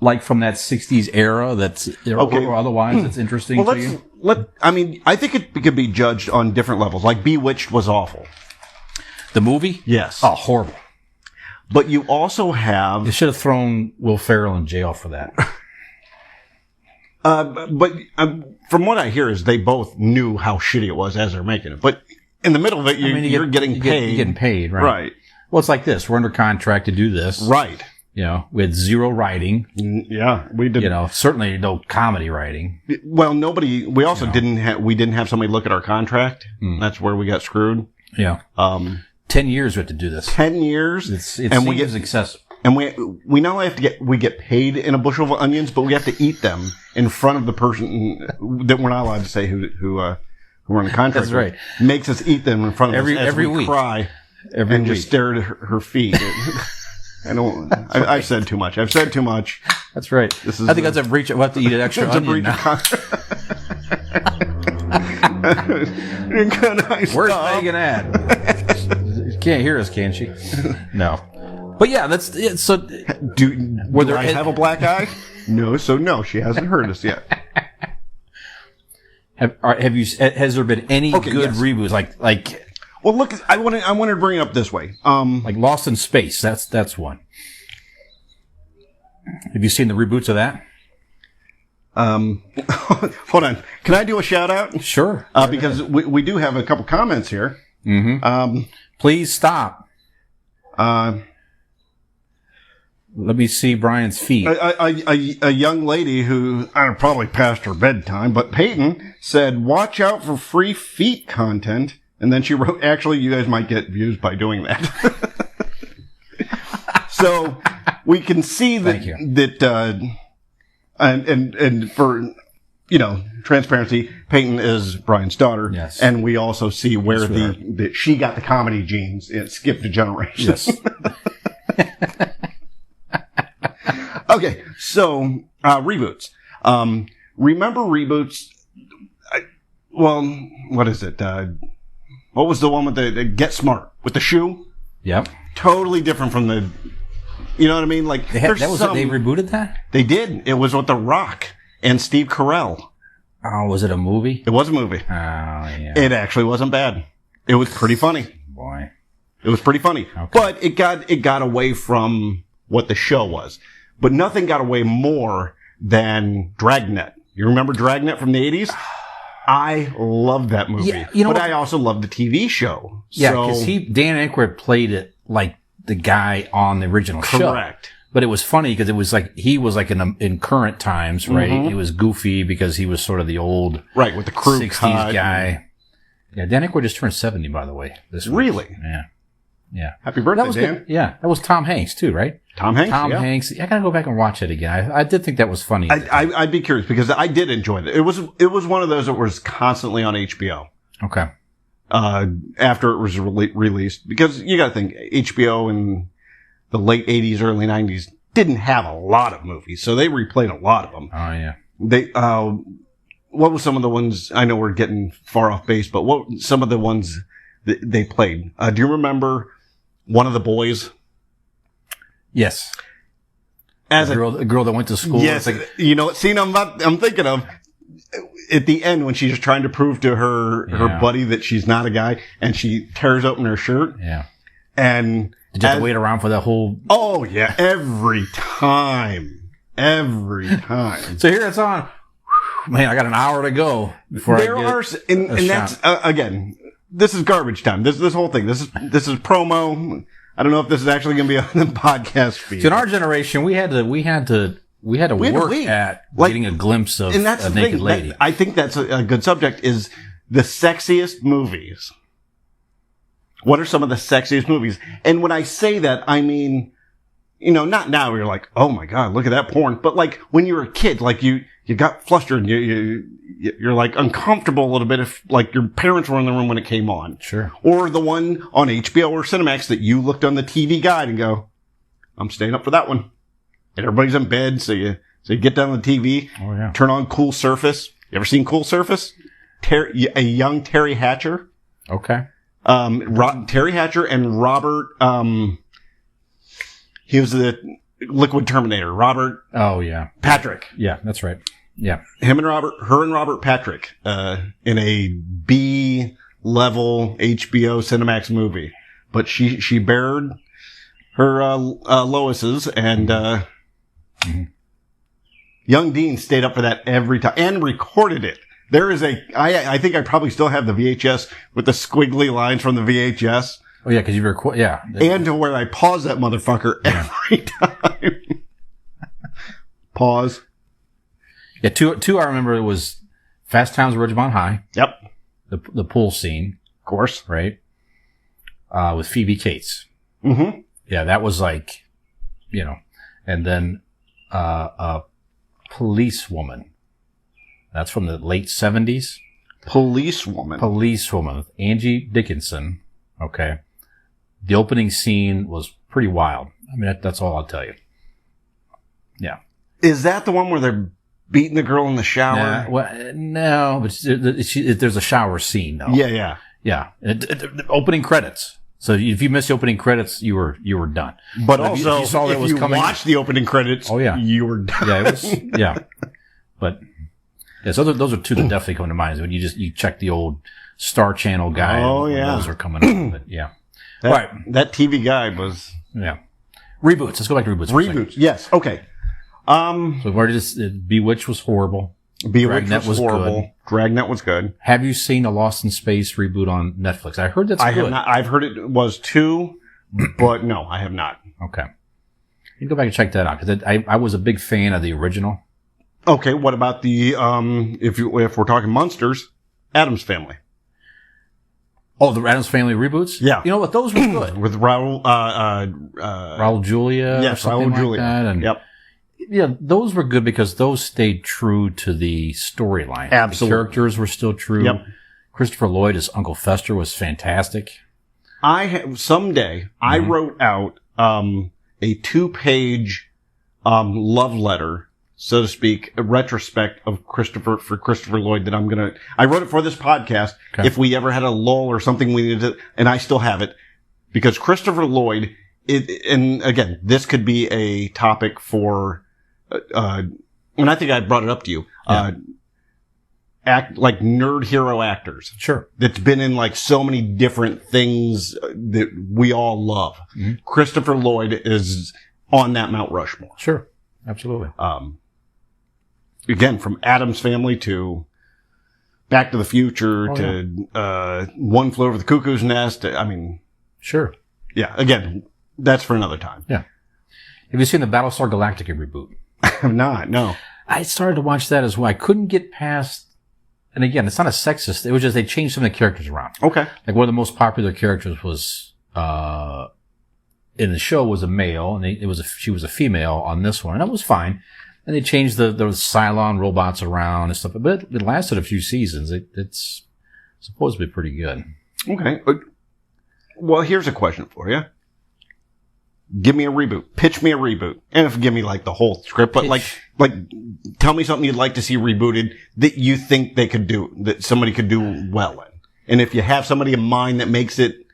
like from that 60s era that's or otherwise that's interesting to you? I think it could be judged on different levels. Like Bewitched was awful. The movie? Yes. Oh, horrible. But you also have... You should have thrown Will Ferrell in jail for that. But from what I hear is they both knew how shitty it was as they're making it. But in the middle of it, you're getting paid. You're getting paid, right? Right. Well, it's like this. We're under contract to do this. Right. You know, we had zero writing. Yeah, we did. You know, certainly no comedy writing. Well, nobody... We also didn't have somebody look at our contract. That's where we got screwed. Yeah. 10 years we have to do this. 10 years. It seems excessive. And we not only have to get paid in a bushel of onions, but we have to eat them in front of the person that we're not allowed to say who we're in the contract. That's right. With, makes us eat them in front of us as we week. Cry every and week. Just stare at her feet. I've said too much. I've said too much. That's right. I think that's a breach. We'll have to eat an extra onion now. Where's Megan at? She can't hear us, can she? No. But yeah, that's it. So, do I have a black eye? No. So no, she hasn't heard us yet. Has there been any good reboots? Like. Well, look, I wanted to bring it up this way. Like Lost in Space. That's one. Have you seen the reboots of that? Hold on. Can I do a shout out? Sure. Because we do have a couple comments here. Mm-hmm. Please stop. Let me see Brian's feet. A young lady who probably past her bedtime, but Peyton said, "Watch out for free feet content." And then she wrote, "Actually, you guys might get views by doing that." So we can see that and for transparency, Peyton is Brian's daughter. Yes. And we also see where that she got the comedy genes. It skipped a generation. Yes. Okay, so reboots. Remember reboots? What is it? What was the one with the Get Smart with the shoe? Yep. Totally different from the. You know what I mean? Like they rebooted that. They did. It was with The Rock and Steve Carell. Oh, was it a movie? It was a movie. Oh, yeah. It actually wasn't bad. It was pretty funny. Boy, it was pretty funny. Okay. But it got away from what the show was. But nothing got away more than Dragnet. You remember Dragnet from the 80s? I loved that movie. Yeah, but I also loved the TV show. Yeah, because Dan Aykroyd played it like the guy on the original show. Correct. But it was funny because it was like he was like in current times, right? Mm-hmm. It was goofy because he was sort of the old with the crew 60s guy. Yeah, Dan Aykroyd just turned 70, by the way. Really? Yeah. Happy birthday, Dan. Good. Yeah, that was Tom Hanks too, right? Tom Hanks. I gotta go back and watch it again. I did think that was funny. I'd be curious because I did enjoy it. It was one of those that was constantly on HBO. Okay. After it was released, because you got to think HBO in the late 80s, early 90s didn't have a lot of movies, so they replayed a lot of them. Oh yeah. They what were some of the ones? I know we're getting far off base, but what some of the ones that they played? Do you remember One of the Boys? Yes. As a girl that went to school. Yes. You know what scene I'm thinking of? At the end, when she's trying to prove to her buddy that she's not a guy, and she tears open her shirt. Yeah. And did you have to wait around for that whole? Oh yeah, every time. So here it's on. Man, I got an hour to go before and that's again. This is garbage time. This whole thing. This is promo. I don't know if this is actually going to be on the podcast feed. So in our generation, we had to work at getting a glimpse of a naked lady. I think that's a good subject. Is the sexiest movies. What are some of the sexiest movies? And when I say that, I mean, not now. You're like, oh my god, look at that porn. But like when you were a kid, like you got flustered and you're like uncomfortable a little bit if like your parents were in the room when it came on. Sure. Or the one on HBO or Cinemax that you looked on the TV guide and go, I'm staying up for that one. And everybody's in bed, so you get down the TV, turn on Cool Surface. You ever seen Cool Surface? A young Terry Hatcher. Okay. Terry Hatcher and Robert. He was Liquid Terminator, Robert Oh, yeah. Patrick. Yeah, that's right. Yeah. Her and Robert Patrick, in a B-level HBO Cinemax movie. But she bared her, Lois's, and, young Dean stayed up for that every time, and recorded it. There is I think I probably still have the VHS with the squiggly lines from the VHS. Oh, yeah, because you record, yeah. And to where I pause that motherfucker every time. Pause. Yeah, two I remember it was Fast Times at Ridgemont High. Yep. The pool scene. Of course. Right? With Phoebe Cates. Mm-hmm. Yeah, that was like, and then, Policewoman. That's from the late 70s. Policewoman with Angie Dickinson. Okay. The opening scene was pretty wild. I mean, that's all I'll tell you. Yeah. Is that the one where they're beating the girl in the shower? No, but there's a shower scene, though. Yeah. Yeah. Opening credits. So if you missed the opening credits, you were done. But also, if you saw that was coming, watched the opening credits, you were done. Yeah, it was, yeah. But yeah, so those are two that definitely come to mind. When you check the old Star Channel guide, those are coming up. But yeah, that TV guide was reboots. Let's go back to reboots. Reboots, yes, okay. So where did Bewitched was horrible. Dragnet was horrible. Good. Dragnet was good. Have you seen the Lost in Space reboot on Netflix? I heard that's good. I have not. I've heard it was too, but no, I have not. Okay. You can go back and check that out because I was a big fan of the original. Okay, what about the if we're talking monsters, Addams Family? Oh, the Addams Family reboots? Yeah. You know what? Those were good. With Raul Julia. Yes, Raul Julia. Like that. And yep. Yeah, those were good because those stayed true to the storyline. Absolutely. The characters were still true. Yep. Christopher Lloyd as Uncle Fester was fantastic. I wrote out a 2-page love letter, so to speak, a retrospect of Christopher Lloyd that I wrote it for this podcast. Okay. If we ever had a lull or something we needed to, and I still have it, because Christopher Lloyd, and again, this could be a topic for, and I think I brought it up to you, act like nerd hero actors. Sure. That's been in like so many different things that we all love. Mm-hmm. Christopher Lloyd is on that Mount Rushmore. Sure. Absolutely. Again, from Addams Family to Back to the Future to One Flew Over the Cuckoo's Nest. I mean, sure. Yeah. Again, that's for another time. Yeah. Have you seen the Battlestar Galactica reboot? I have not. No. I started to watch that as well. I couldn't get past. And again, it's not a sexist. It was just they changed some of the characters around. Okay. Like one of the most popular characters was in the show was a male, and she was a female on this one, and that was fine. And they changed the Cylon robots around and stuff, but it lasted a few seasons. It's supposed to be pretty good. Okay. Well, here's a question for you. Give me a reboot. Pitch me a reboot. And if give me like the whole script, but like tell me something you'd like to see rebooted that you think they could do, that somebody could do well in. And if you have somebody in mind that makes it,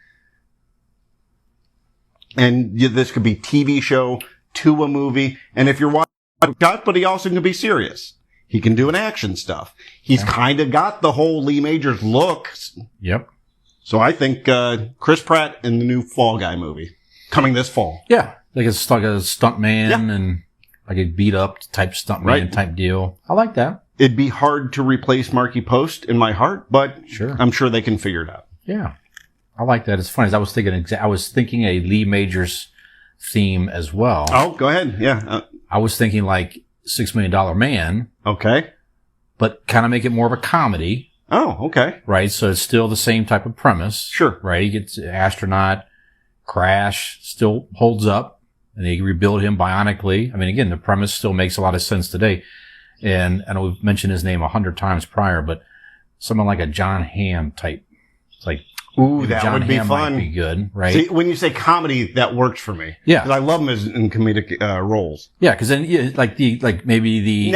and this could be TV show to a movie, and if you're watching, but he also can be serious. He can do an action stuff. He's kind of got the whole Lee Majors look. Yep. So I think Chris Pratt in the new Fall Guy movie. Coming this fall. Yeah. Like a stunt man and like a beat up type stunt man type deal. I like that. It'd be hard to replace Marky Post in my heart, but sure. I'm sure they can figure it out. Yeah. I like that. It's funny. I was thinking a Lee Majors theme as well. Oh, go ahead. Yeah. I was thinking like $6 Million Man. Okay. But kind of make it more of a comedy. Oh, okay. Right. So it's still the same type of premise. Sure. Right. He gets an astronaut. Crash still holds up, and they rebuild him bionically. I mean, again, the premise still makes a lot of sense today. And I know we've mentioned his name 100 times prior, but someone like a John Hamm type, it's like, ooh, that would be fun. Might be good, right? See, when you say comedy, that works for me. Yeah, because I love him in comedic roles. Yeah, because then maybe the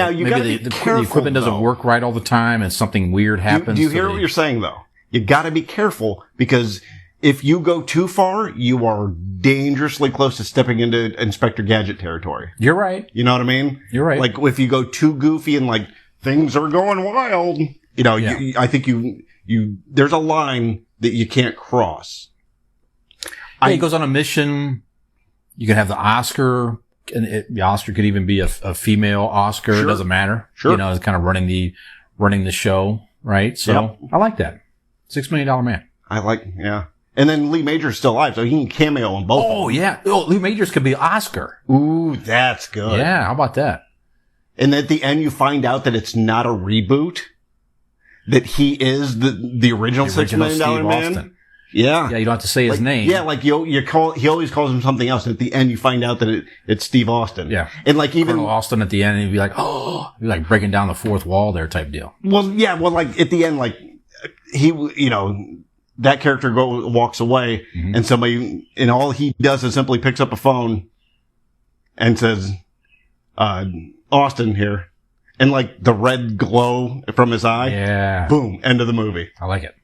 equipment doesn't work right all the time, and something weird happens. Do you hear what you're saying though? You got to be careful because if you go too far, you are dangerously close to stepping into Inspector Gadget territory. You're right. You know what I mean? You're right. Like, if you go too goofy and, like, things are going wild, you know, I think there's a line that you can't cross. He goes on a mission. You can have the Oscar, and the Oscar could even be a female Oscar. Sure. It doesn't matter. Sure. You know, it's kind of running the show, right? So I like that. $6 Million Man. Yeah. And then Lee Major's still alive, so he can cameo in both. Oh, yeah. Oh, Lee Majors could be Oscar. Ooh, that's good. Yeah, how about that? And at the end, you find out that it's not a reboot, that he is the original $6 Million Man. Austin. Yeah. Yeah, you don't have to say his name. Yeah, like he always calls him something else. And at the end, you find out that it's Steve Austin. Yeah. And like even Colonel Austin at the end, and he'd be like, oh, he'd be like breaking down the fourth wall there type deal. Well, yeah, like at the end, like he, you know, that character walks away and somebody, and all he does is simply picks up a phone and says, Austin here. And like the red glow from his eye. Yeah. Boom. End of the movie. I like it.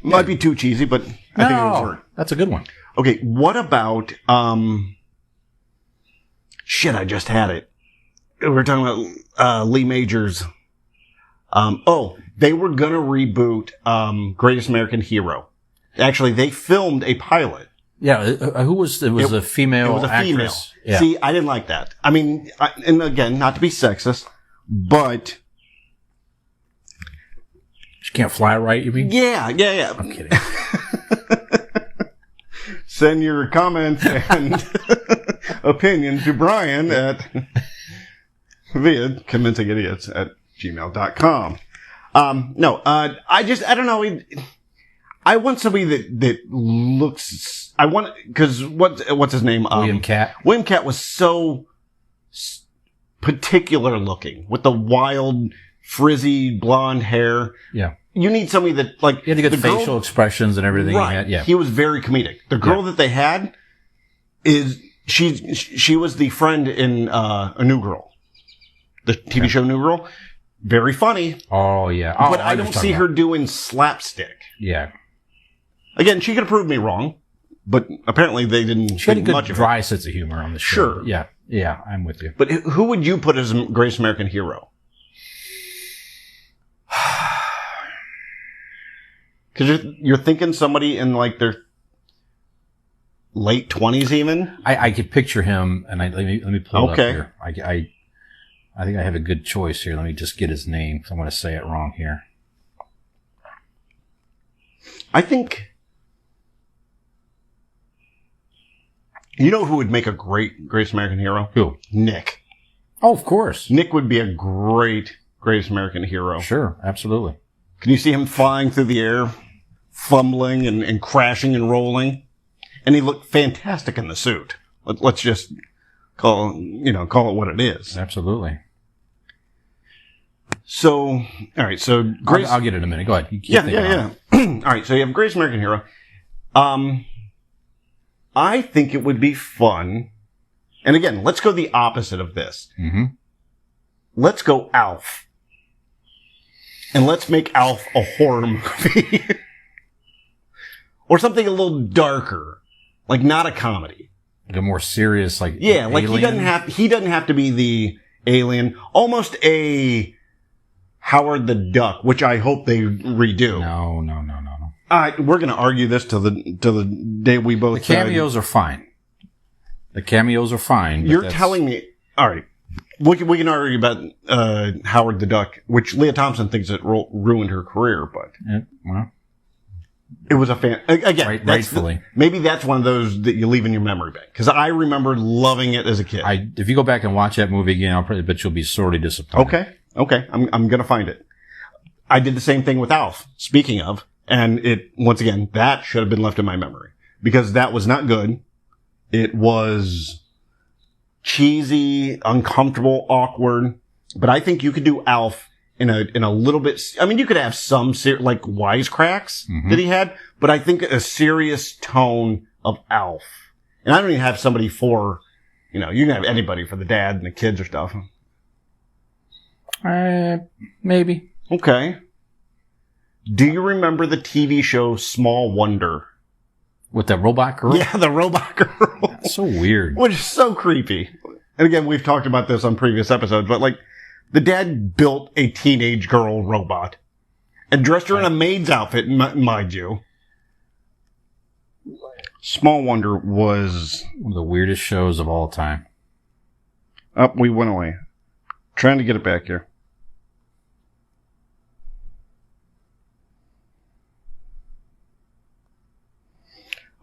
Might be too cheesy, but I think it would work. That's a good one. Okay. What about, shit, I just had it. We were talking about, Lee Majors. They were gonna reboot, Greatest American Hero. Actually, they filmed a pilot. Yeah, who was it? Was a female. It was a female. Actress. Yeah. See, I didn't like that. I mean, and again, not to be sexist, but she can't fly right. You mean? Yeah. I'm kidding. Send your comments and opinions to Brian via convincingidiots@gmail.com. I don't know. I want somebody that looks. Because what's his name? William Katt. William Katt was so particular looking with the wild, frizzy blonde hair. Yeah. You need somebody that, like. He had the good facial expressions and everything. Right. He had. Yeah. He was very comedic. The girl that they had she was the friend in, A New Girl. The TV show New Girl. Very funny. Oh, yeah. But I don't see her doing slapstick. Yeah. Again, she could have proved me wrong, but apparently they didn't. She had a good dry sense of humor on the show. Sure. Yeah. Yeah, I'm with you. But who would you put as Greatest American Hero? Because you're thinking somebody in like their late 20s even? I could picture him, and let me pull it up here. I think I have a good choice here. Let me just get his name, because I'm going to say it wrong here. I think... You know who would make a Greatest American Hero? Who? Nick. Oh, of course. Nick would be a Greatest American Hero. Sure, absolutely. Can you see him flying through the air, fumbling and crashing and rolling? And he looked fantastic in the suit. Let's just call it what it is. Absolutely. So, all right. So, I'll get it in a minute. Go ahead. Yeah. All right. So you have Greatest American Hero. I think it would be fun. And again, let's go the opposite of this. Mm-hmm. Let's go Alf. And let's make Alf a horror movie. Or something a little darker. Like not a comedy. Like a more serious, like like alien. he doesn't have to be the alien. Almost a Howard the Duck, which I hope they redo. No. We're going to argue this till the day we both. The cameos are fine. You're telling me, all right. We can argue about Howard the Duck, which Leah Thompson thinks it ruined her career, but it was a fan. Again, rightfully. Maybe that's one of those that you leave in your memory bank, because I remember loving it as a kid. If you go back and watch that movie again, I'll probably bet you'll be sorely disappointed. Okay. I'm gonna find it. I did the same thing with Alf. Speaking of. And once again, that should have been left in my memory because that was not good. It was cheesy, uncomfortable, awkward, but I think you could do Alf in a little bit. I mean, you could have some like wisecracks that he had, but I think a serious tone of Alf. And I don't even have somebody for, you can have anybody for the dad and the kids or stuff. Maybe. Okay. Do you remember the TV show Small Wonder? With that robot girl? Yeah, the robot girl. That's so weird. Which is so creepy. And again, we've talked about this on previous episodes, but like, the dad built a teenage girl robot and dressed her in a maid's outfit, mind you. Small Wonder was one of the weirdest shows of all time. Up, we went away. Trying to get it back here.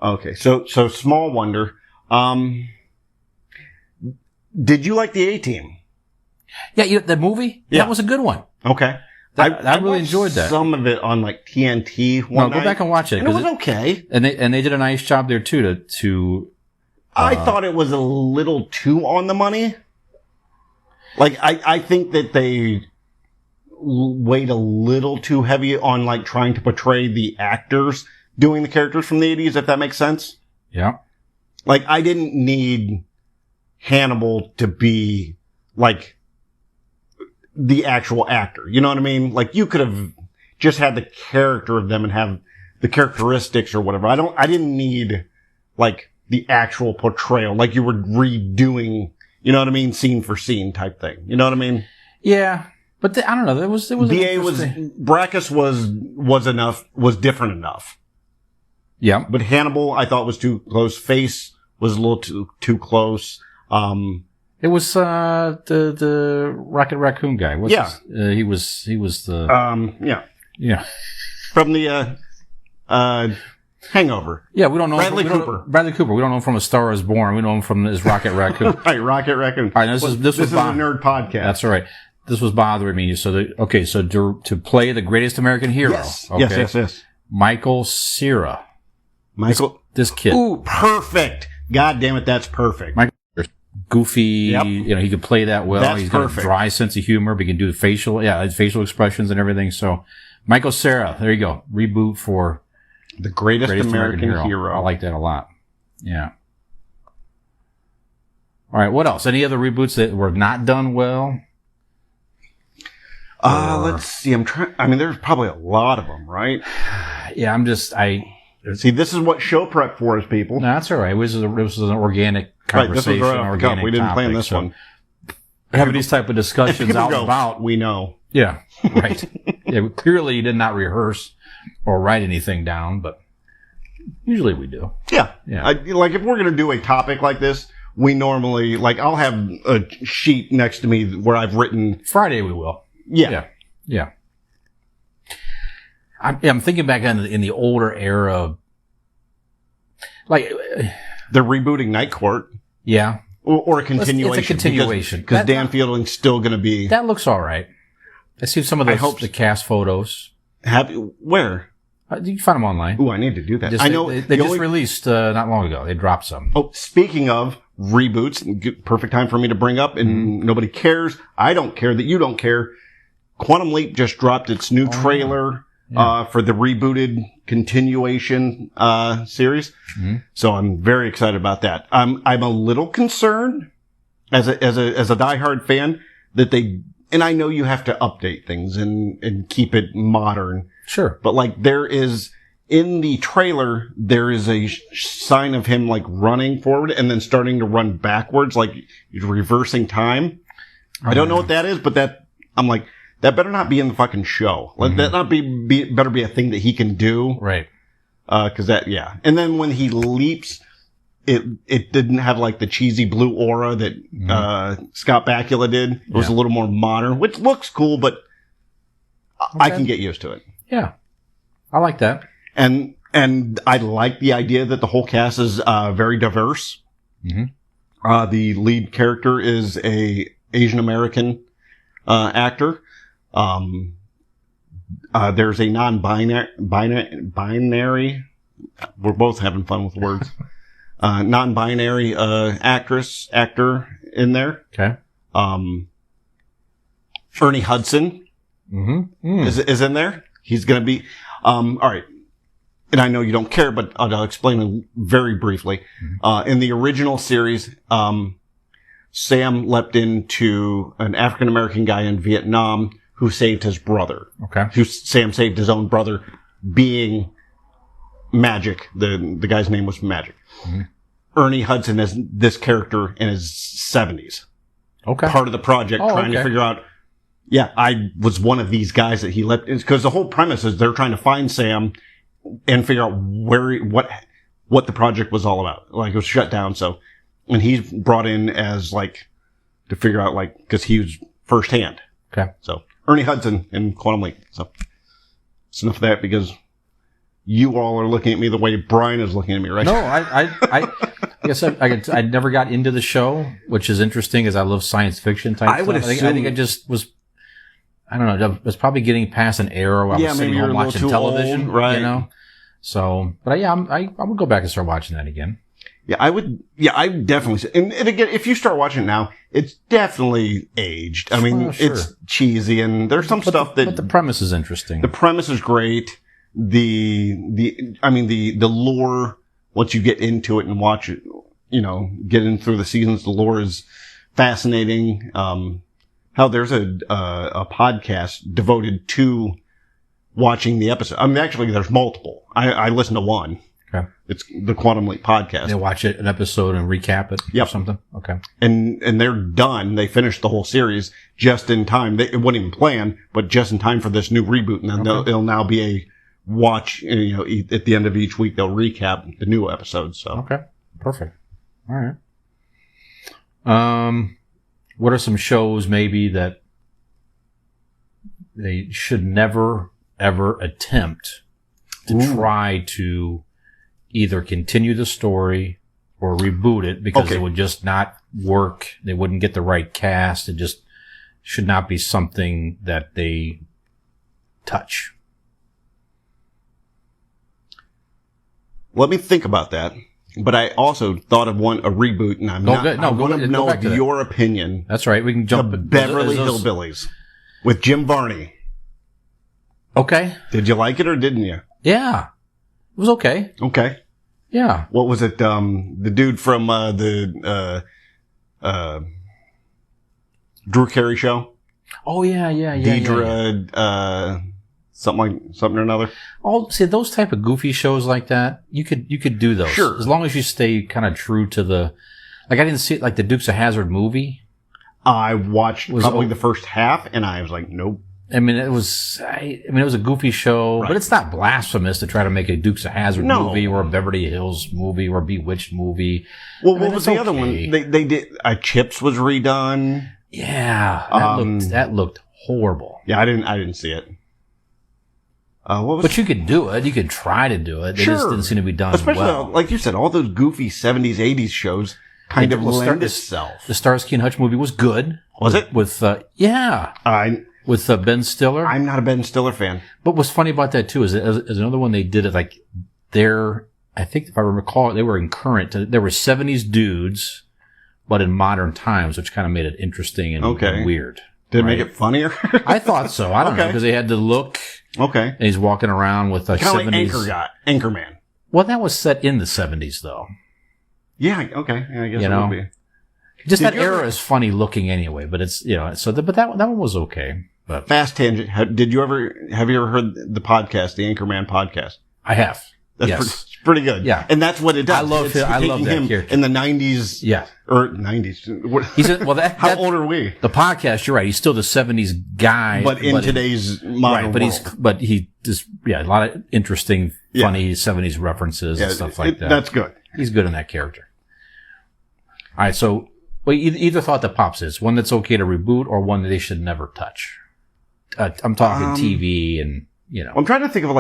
Okay, so Small Wonder. Did you like the A-Team? Yeah, the movie? Yeah. That was a good one. Okay. I really enjoyed that. Some of it on like TNT one night. Go back and watch it. And it was okay. And they did a nice job there too to I thought it was a little too on the money. Like, I think that they weighed a little too heavy on like trying to portray the actors doing the characters from the 80s, if that makes sense. Yeah. Like, I didn't need Hannibal to be like the actual actor. You know what I mean? Like, you could have just had the character of them and have the characteristics or whatever. I didn't need like the actual portrayal, like you were redoing, you know what I mean? Scene for scene type thing. You know what I mean? Yeah. But I don't know. There was Brackus was different enough. Yeah. But Hannibal, I thought was too close. Face was a little too close. It was the Rocket Raccoon guy. He was the yeah. From the Hangover. Yeah, we don't know Bradley Cooper. Bradley Cooper. We don't know him from A Star Is Born. We know him from his Rocket Raccoon. Right, Rocket Raccoon. All right, this is a nerd podcast. That's all right. This was bothering me. So to play the greatest American hero. Yes. Okay, Yes. Michael Cera. This kid. Ooh, perfect. God damn it, that's perfect. Michael, goofy. Yep. He can play that well. That's He's got perfect. a dry sense of humor, but he can do facial expressions and everything. So, Michael Cera, there you go. Reboot for the greatest American hero. I like that a lot. Yeah. All right. What else? Any other reboots that were not done well? Let's see. There's probably a lot of them, right? Yeah. See, this is what show prep for is, people. No, that's all right. This was an organic conversation. Right, this was right off the cuff. We didn't plan this one. Having these type of discussions out and about. We know. Yeah, right. Yeah, clearly you did not rehearse or write anything down, but usually we do. Yeah. Like, if we're going to do a topic like this, we normally, like, I'll have a sheet next to me where I've written... Friday we will. Yeah. I'm thinking back in the older era, like the rebooting Night Court. Yeah, or a continuation. It's a continuation because Dan Fielding's still going to be. That looks all right. I see some of the cast photos. Where? You can find them online. Ooh, I need to do that. I know they just released not long ago. They dropped some. Oh, speaking of reboots, perfect time for me to bring up, and nobody cares. I don't care that you don't care. Quantum Leap just dropped its new trailer. Yeah. For the rebooted continuation series. Mm-hmm. So I'm very excited about that. I'm a little concerned as a diehard fan that and I know you have to update things and keep it modern. Sure. But like in the trailer, there is a sign of him like running forward and then starting to run backwards, like he's reversing time. I don't know what that is, but I'm like, that better not be in the fucking show. Let that not better be a thing that he can do. Right. And then when he leaps, it didn't have like the cheesy blue aura that, Scott Bakula did. It was a little more modern, which looks cool, but I can get used to it. Yeah. I like that. And I like the idea that the whole cast is, very diverse. Mm-hmm. The lead character is a Asian American, actor. There's a non-binary, we're both having fun with words, non-binary, actor in there. Okay. Ernie Hudson is in there. He's gonna be, all right. And I know you don't care, but I'll explain it very briefly. In the original series, Sam leapt into an African-American guy in Vietnam who saved his brother. Okay. Sam saved his own brother, being Magic. The guy's name was Magic. Mm-hmm. Ernie Hudson is this character in his 70s. Okay. Part of the project, trying to figure out, I was one of these guys that he left. Because the whole premise is they're trying to find Sam and figure out what the project was all about. Like, it was shut down, so. And he's brought in as, like, to figure out, like, because he was firsthand. Okay. So, Ernie Hudson in Quantum Leap. So, it's enough of that, because you all are looking at me the way Brian is looking at me right now. No, I guess I never got into the show, which is interesting, because I love science fiction type stuff. I think it just was, I don't know, I was probably getting past an era where I was sitting home watching television, old, right? You know? So, but I would go back and start watching that again. Yeah, I would. Yeah, I definitely. And again, if you start watching it now, it's definitely aged. I mean, it's cheesy, and there's some stuff that. But the premise is interesting. The premise is great. The lore. Once you get into it and watch it, get in through the seasons, the lore is fascinating. How there's a podcast devoted to watching the episode. I mean, actually, there's multiple. I listen to one. Okay. It's the Quantum Leap podcast. They watch an episode and recap it or something? Okay. And they're done. They finished the whole series just in time. It wasn't even planned, but just in time for this new reboot. And then it'll now be a watch, at the end of each week, they'll recap the new episodes. So. Okay. Perfect. All right. What are some shows maybe that they should never, ever attempt to try to either continue the story or reboot it because it would just not work. They wouldn't get the right cast. It just should not be something that they touch. Let me think about that. But I also thought of a reboot, and I want to know your opinion. That's right. We can jump. The Beverly Hillbillies with Jim Varney. Okay. Did you like it or didn't you? Yeah. It was okay. Okay. Yeah. What was it? The dude from the Drew Carey show. Oh yeah. Deidre, something or another. See, those type of goofy shows like that, you could do those. Sure. As long as you stay kind of true to the, like I didn't see it like the Dukes of Hazzard movie. I watched probably the first half, and I was like, nope. I mean, it was a goofy show, but it's not blasphemous to try to make a Dukes of Hazzard movie or a Beverly Hills movie or a Bewitched movie. Well, what was the other one? They did, Chips was redone. Yeah. That looked horrible. Yeah, I didn't see it. But you could do it. You could try to do it. It just didn't seem to be done Especially, well. Like you said, all those goofy 70s, 80s shows kind of lend itself. The Starsky and Hutch movie was good. Was it? With with Ben Stiller. I'm not a Ben Stiller fan. But what's funny about that, too, is another one they did it like I think if I recall, they were in current. There were 70s dudes, but in modern times, which kind of made it interesting and weird. Did it make it funnier? I thought so. I don't know, because they had the look. Okay. And he's walking around with like 70s. Like Anchorman. Well, that was set in the 70s, though. Yeah, okay. Yeah, I guess it would be. Just that era is funny looking anyway, but it's, but that one was okay. But Fast tangent. Have you ever heard the podcast, the Anchorman podcast? I have. That's pretty good. Yeah. And that's what it does. I love that character. In the 90s. Yeah. Or 90s. He's how old are we? The podcast, you're right. He's still the 70s guy. But in today's modern world. He just, a lot of interesting, funny 70s references and stuff like that. That's good. He's good in that character. All right. So, either thought that pops is one that's okay to reboot or one that they should never touch. I'm talking TV and, I'm trying to think of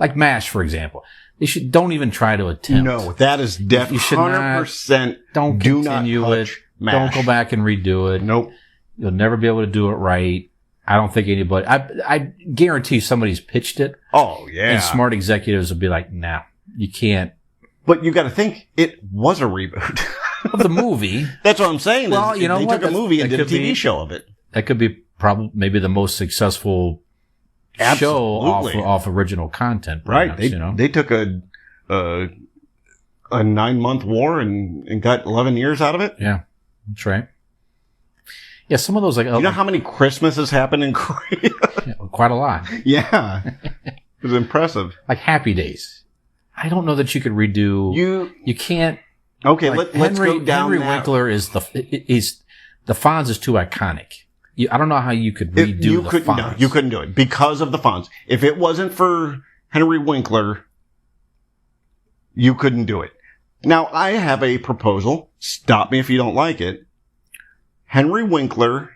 like MASH, for example. They don't even try to attempt. No, that is definitely 100%. Don't continue it. MASH. Don't go back and redo it. Nope. You'll never be able to do it right. I don't think anybody. I guarantee somebody's pitched it. Oh yeah. And smart executives will be like, "Nah, you can't." But you got to think it was a reboot of the movie. That's what I'm saying. Well, they took a movie and did a TV show of it. That could be maybe the most successful show off original content. Perhaps, right. They took a 9-month war and got 11 years out of it. Yeah, that's right. Yeah, some of those like You know how many Christmases happen in Korea? quite a lot. Yeah. It was impressive. Like Happy Days. I don't know that you could redo. You can't. Okay, like let's go down Henry that. Winkler is the Fonz is too iconic. I don't know how you could redo the Fonz. No, you couldn't do it because of the Fonz. If it wasn't for Henry Winkler, you couldn't do it. Now, I have a proposal. Stop me if you don't like it. Henry Winkler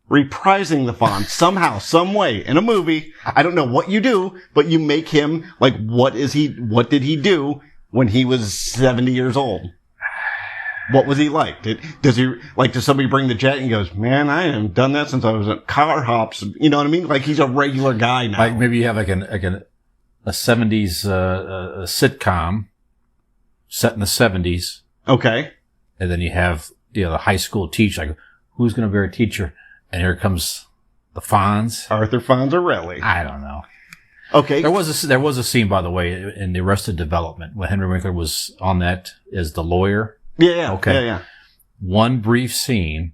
reprising the Fonz somehow, some way in a movie. I don't know what you do, but you make him like, what did he do when he was 70 years old? What was he like? Does somebody bring the jet and he goes, man, I haven't done that since I was at car hops. You know what I mean? Like he's a regular guy now. Like maybe you have a 70s sitcom set in the 70s. Okay. And then you have, the high school teacher, like, who's going to be our teacher? And here comes the Fonz. Arthur Fonzarelli. I don't know. Okay. There was a scene, by the way, in the Arrested Development when Henry Winkler was on that as the lawyer. Yeah. Okay. Yeah. One brief scene,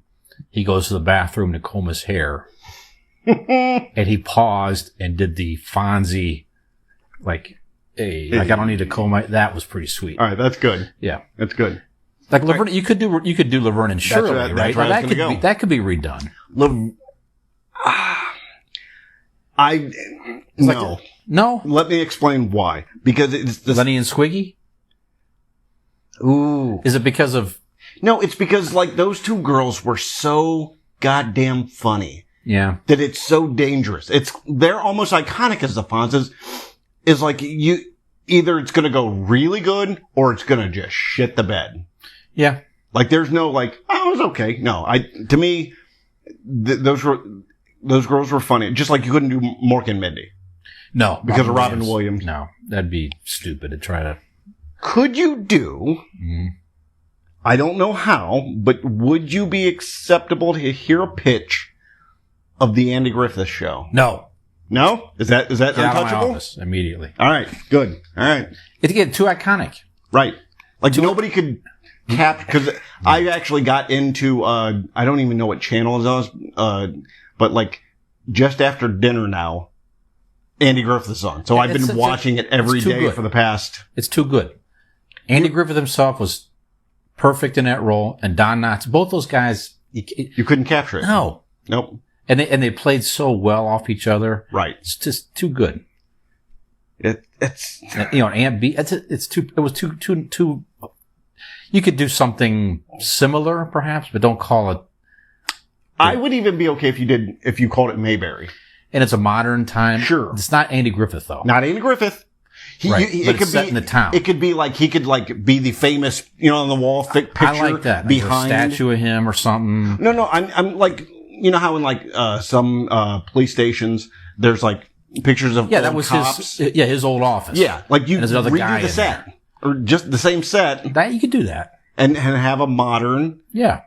he goes to the bathroom to comb his hair. And he paused and did the Fonzie, like, hey, like I don't need to comb my, that was pretty sweet. All right. That's good. Yeah. That's good. Like Laverne, you could do Laverne and Shirley, right? That's where I was gonna go. That could be redone. No. No? Let me explain why. Because it's the Lenny and Squiggy? Ooh. Is it because of... No, it's because like those two girls were so goddamn funny. Yeah. That it's so dangerous. They're almost iconic as the Fonz is like either it's going to go really good or it's going to just shit the bed. Yeah. Like there's no like, oh, it was okay. No, to me, those girls were funny. Just like you couldn't do Mork and Mindy. No. Because of Robin Williams. No. That'd be stupid to try to... Could you do... I don't know how, but would you be acceptable to hear a pitch of the Andy Griffith Show? No. No? Is that Get out of my untouchable? office immediately. All right. Good. All right. It'd get too iconic. Right. Like nobody could capture, because I actually got into, I don't even know what channel it was, but like just after dinner now, Andy Griffith's on. So I've been watching it every day for the past. It's too good. Andy Griffith himself was perfect in that role, and Don Knotts, both those guys, you couldn't capture it. No. Nope. And they played so well off each other. Right. It's just too good. It's Aunt B. It was too. You could do something similar, perhaps, but don't call it. I would even be okay if you called it Mayberry. And it's a modern time. Sure. It's not Andy Griffith though. Not Andy Griffith. Right. But It it's set in the town. It could be like he could like be the famous, on the wall picture. I like that. Behind like a statue of him or something. No. I'm like, how in like some police stations there's like pictures of that was cops. his old office. Yeah, like you there's another guy redo the set or just the same set. That you could do that and have a modern. Yeah,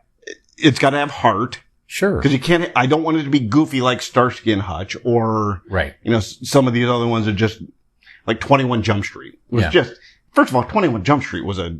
it's got to have heart. Sure, because you can't. I don't want it to be goofy like Starsky and Hutch or right. Some of these other ones are just like 21 Jump Street. It was just first of all, 21 Jump Street was a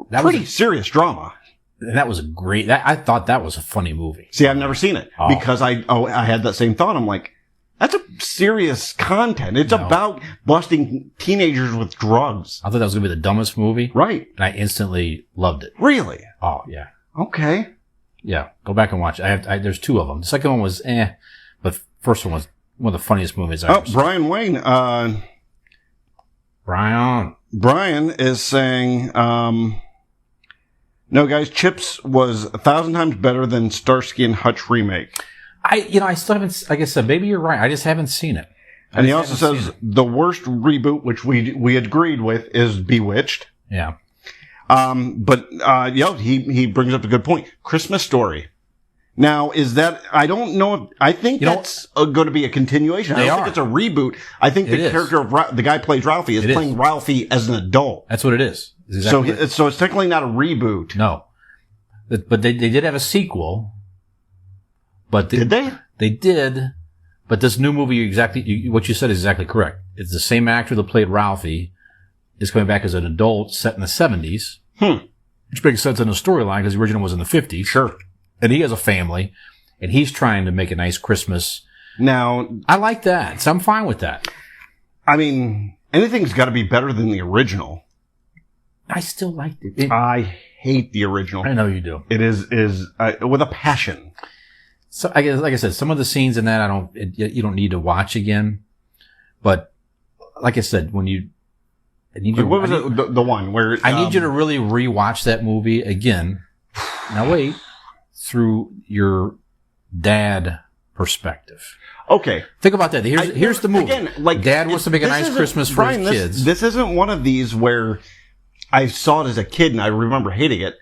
pretty serious drama. That was a great. I thought that was a funny movie. See, I've never seen it because I had that same thought. I'm like, that's a serious content. It's about busting teenagers with drugs. I thought that was gonna be the dumbest movie. Right. And I instantly loved it. Really? Oh yeah. Okay. Yeah. Go back and watch it. There's two of them. The second one was but first one was one of the funniest movies I've ever seen. Brian Wayne. Brian is saying, no, guys, Chips was 1,000 times better than Starsky and Hutch remake. I still haven't, like I said, maybe you're right. I just haven't seen it. And he also says the worst reboot, which we agreed with, is Bewitched. Yeah. He brings up a good point. Christmas Story. Now, is that, I don't know, I think that's going to be a continuation. I don't think it's a reboot. I think the character of the guy who plays Ralphie is playing Ralphie as an adult. That's what it is. Exactly. So it's technically not a reboot. No. But they did have a sequel. But did they? They did. But this new movie, what you said is exactly correct. It's the same actor that played Ralphie is coming back as an adult set in the 70s. Which makes sense in the storyline because the original was in the 50s. Sure. and he has a family, and he's trying to make a nice Christmas. Now, I like that, so I'm fine with that. I mean, anything's got to be better than the original. I still like it. I hate the original. I know you do. It is with a passion. So I guess, like I said, some of the scenes in that you don't need to watch again. But like I said, when you, I need you. What was it? The one where I need you to really rewatch that movie again. Now wait, through your dad perspective. Okay, think about that. Here's the movie. Again, like Dad wants to make a nice Christmas for his kids. This isn't one of these where I saw it as a kid and I remember hating it.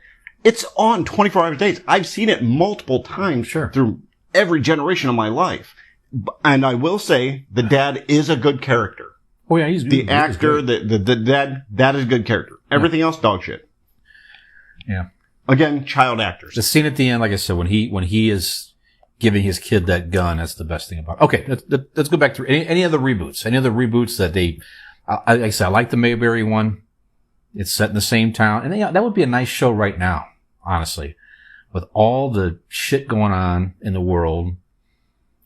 It's on 24 hour days. I've seen it multiple times through every generation of my life. And I will say the dad is a good character. Oh yeah, he's good. The actor, the dad, that is a good character. Everything else, dog shit. Yeah. Again, child actors. The scene at the end, like I said, when he is giving his kid that gun, that's the best thing about it. Okay, let's go back through any other reboots. Any other reboots that they, like I said, I like the Mayberry one. It's set in the same town. And that would be a nice show right now, honestly. With all the shit going on in the world,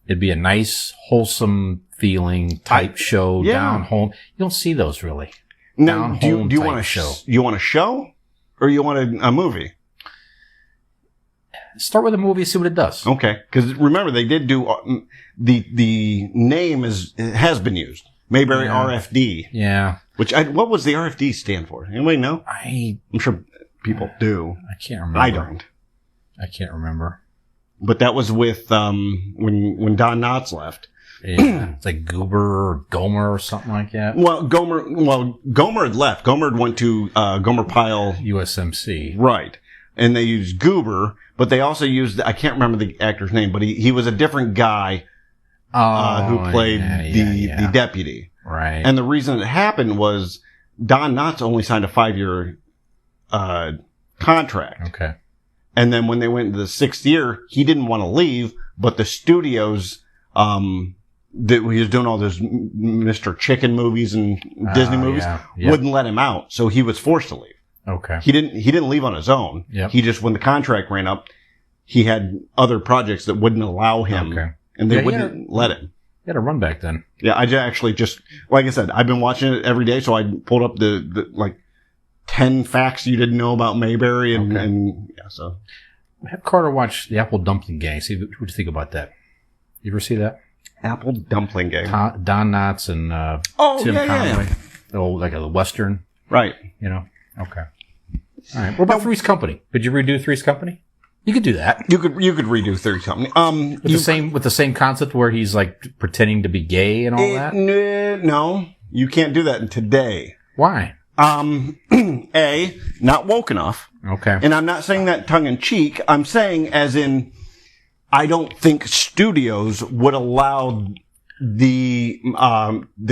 it'd be a nice, wholesome feeling type show, down home. You don't see those really. Now, do you want a show? You want a show or you want a movie? Start with a movie, see what it does. Okay, because remember they did do the name has been used. Mayberry RFD. Yeah. What was the RFD stand for? Anybody know? I'm sure people do. I can't remember. I don't. I can't remember. But that was with when Don Knotts left. Yeah, it's like Goober or Gomer or something like that. Well, Gomer had left. Gomer went to Gomer Pyle USMC. Right. And they used Goober, but they also used, I can't remember the actor's name, but he was a different guy who played the deputy. Right. And the reason it happened was Don Knotts only signed a 5-year contract. Okay. And then when they went into the 6th year, he didn't want to leave, but the studios that he was doing all those Mr. Chicken movies and Disney movies wouldn't let him out, so he was forced to leave. Okay. He didn't leave on his own. Yep. He just, when the contract ran up, he had other projects that wouldn't allow him, and they wouldn't let him. You had a run back then. Yeah, I actually just, like I said, I've been watching it every day, so I pulled up the like 10 facts you didn't know about Mayberry, and so. Have Carter watch the Apple Dumpling Gang. See what you think about that. You ever see that? Apple Dumpling Gang. Don Knotts and Tim Conway. Yeah. Oh, like a Western. Right. You know? Okay. All right. What about Three's Company? Could you redo Three's Company? You could do that. You could redo Three's Company. With the same concept where he's like pretending to be gay and all that? No. You can't do that today. Why? A, not woke enough. Okay. And I'm not saying that tongue in cheek. I'm saying as in, I don't think studios would allow the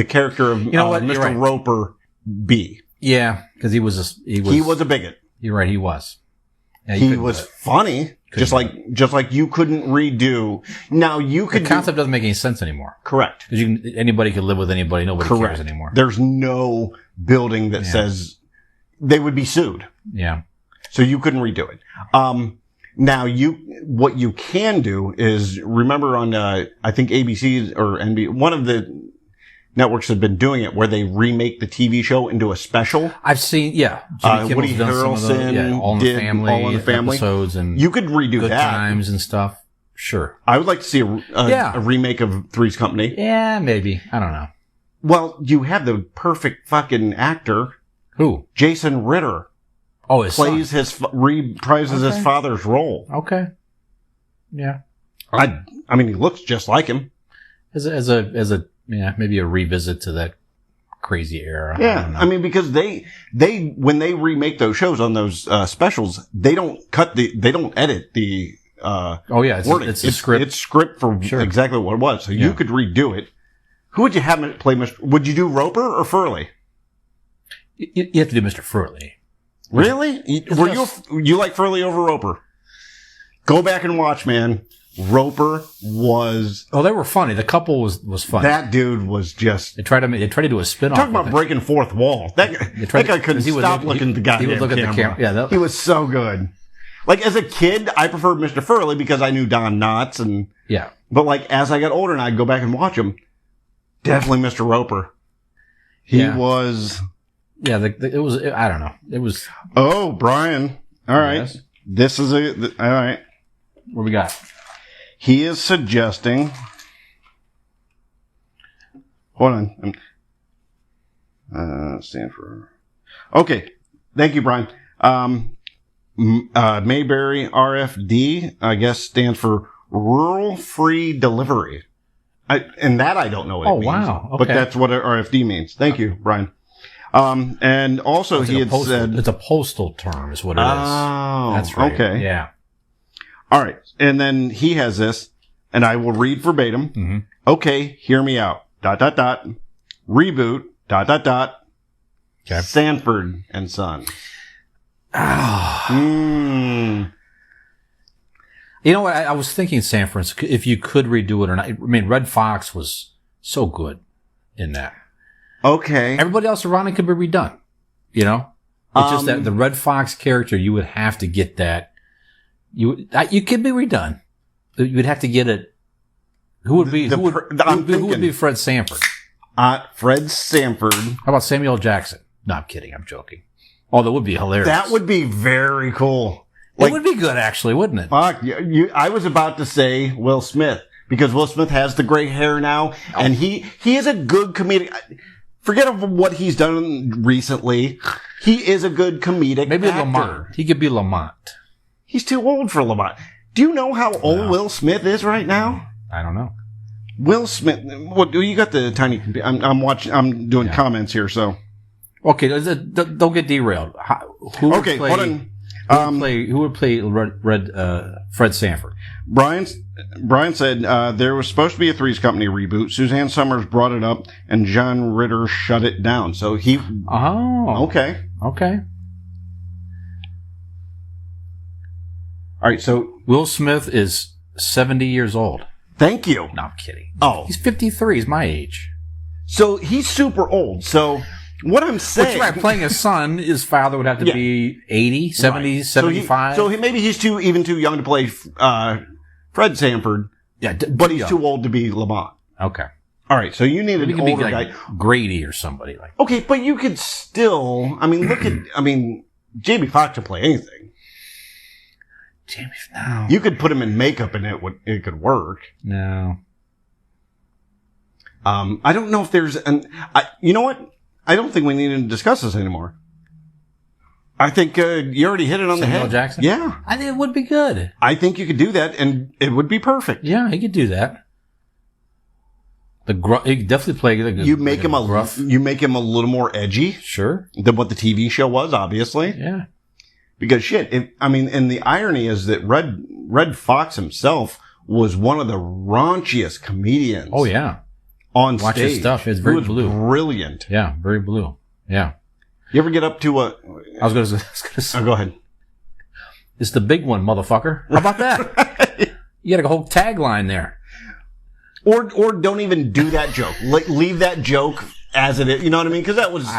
character of Mr. Roper be. Yeah, because he was a bigot. You're right, he was. Yeah, he was funny, just like you couldn't redo. Now you could. The concept doesn't make any sense anymore. Correct. Because anybody could live with anybody. Nobody cares anymore. There's no building that says they would be sued. Yeah. So you couldn't redo it. Now what you can do is remember on I think ABC or NBC, one of the networks have been doing it where they remake the TV show into a special. I've seen, Woody Harrelson All in the Family, All in the Family episodes, and you could redo Good that. Times and stuff. Sure, I would like to see a remake of Three's Company. Yeah, maybe. I don't know. Well, you have the perfect fucking actor. Who? Jason Ritter. Oh, his plays son. reprises his father's role. Okay. Yeah. I mean, he looks just like him. As a maybe a revisit to that crazy era. Yeah, I mean, because they when they remake those shows on those specials, they don't edit the wording. It's a script. It's script for exactly what it was. So you could redo it. Who would you have play Mr. Would you do Roper or Furley? You have to do Mr. Furley. Really? You like Furley over Roper? Go back and watch, man. Roper was... Oh, they were funny. The couple was funny. That dude was just... They tried to do a spin-off. Talk about breaking fourth wall. That guy couldn't stop looking at the goddamn camera. He would look at the camera. Yeah, he was so good. Like, as a kid, I preferred Mr. Furley because I knew Don Knotts and... Yeah. But, like, as I got older and I'd go back and watch him, definitely Mr. Roper. He was... Yeah, it was... I don't know. It was... Oh, Brian. All right. Yes. This is a... All right. What we got? He is suggesting... Hold on. Stanford. Okay. Thank you, Brian. Mayberry RFD, I guess, stands for Rural Free Delivery. And that I don't know what it means. Oh, wow. Okay. But that's what RFD means. Thank you, Brian. And also he had said... It's a postal term is what it is. Oh, that's right. Okay. Yeah. All right. And then he has this, and I will read verbatim. Mm-hmm. Okay, hear me out. ... Reboot. ... Okay. Sanford and Son. You know what? I was thinking Sanford, if you could redo it or not. I mean, Red Fox was so good in that. Okay. Everybody else around it could be redone. You know? It's just that the Red Fox character, you would have to get that. You could be redone. You'd have to get it. Who would be Fred Sanford? Fred Sanford. How about Samuel Jackson? No, I'm kidding. I'm joking. Oh, that would be hilarious. That would be very cool. It would be good, actually, wouldn't it? Fuck, I was about to say Will Smith, because Will Smith has the gray hair now, and he is a good comedic. Forget what he's done recently. He is a good comedic Maybe actor. Lamont. He could be Lamont. He's too old for Lamont. Do you know how old Will Smith is right now? I don't know. Will Smith. What do you got the tiny? I'm watching. I'm doing comments here. So okay, don't get derailed. Hold on. Who would play Fred Sanford? Brian said there was supposed to be a Three's Company reboot. Suzanne Summers brought it up, and John Ritter shut it down. So he. Oh. Okay. Okay. All right. So Will Smith is 70 years old. Thank you. No, I'm kidding. Oh. He's 53. He's my age. So he's super old. So what I'm saying... Which, right, playing his son, his father would have to be 80, 70, right. 75. So maybe he's too young to play Fred Sanford. Yeah, but he's too old to be Lamont. Okay. All right, so you need an older guy. Grady or somebody like that. Okay, but you could still... I mean, Jamie Foxx could play anything. No. You could put him in makeup and it could work. No. I don't know if there's you know what? I don't think we need to discuss this anymore. I think you already hit it on the head. Samuel Jackson? Yeah. I think it would be good. I think you could do that and it would be perfect. Yeah, he could do that. He could definitely play you make him gruff. You make him a little more edgy. Sure. Than what the TV show was, obviously. Yeah. Because and the irony is that Red Fox himself was one of the raunchiest comedians. Oh yeah, on Watch stage. His stuff. It's very blue, brilliant. Yeah, very blue. Yeah. You ever get up to a? I was going to say. Oh, go ahead. It's the big one, motherfucker. How about that? You got a whole tagline there. Or don't even do that joke. Leave that joke as it is. You know what I mean? Because that was.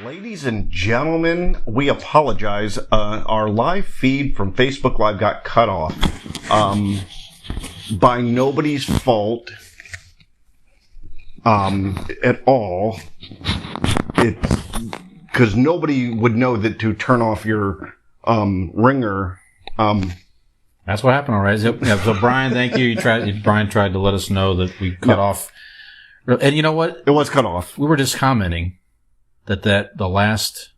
Ladies and gentlemen, we apologize. Our live feed from Facebook Live got cut off. By nobody's fault at all. It's because nobody would know that to turn off your ringer. That's what happened, all right. So Brian, thank you. Brian tried to let us know that we cut off. And you know what? It was cut off. We were just commenting that the last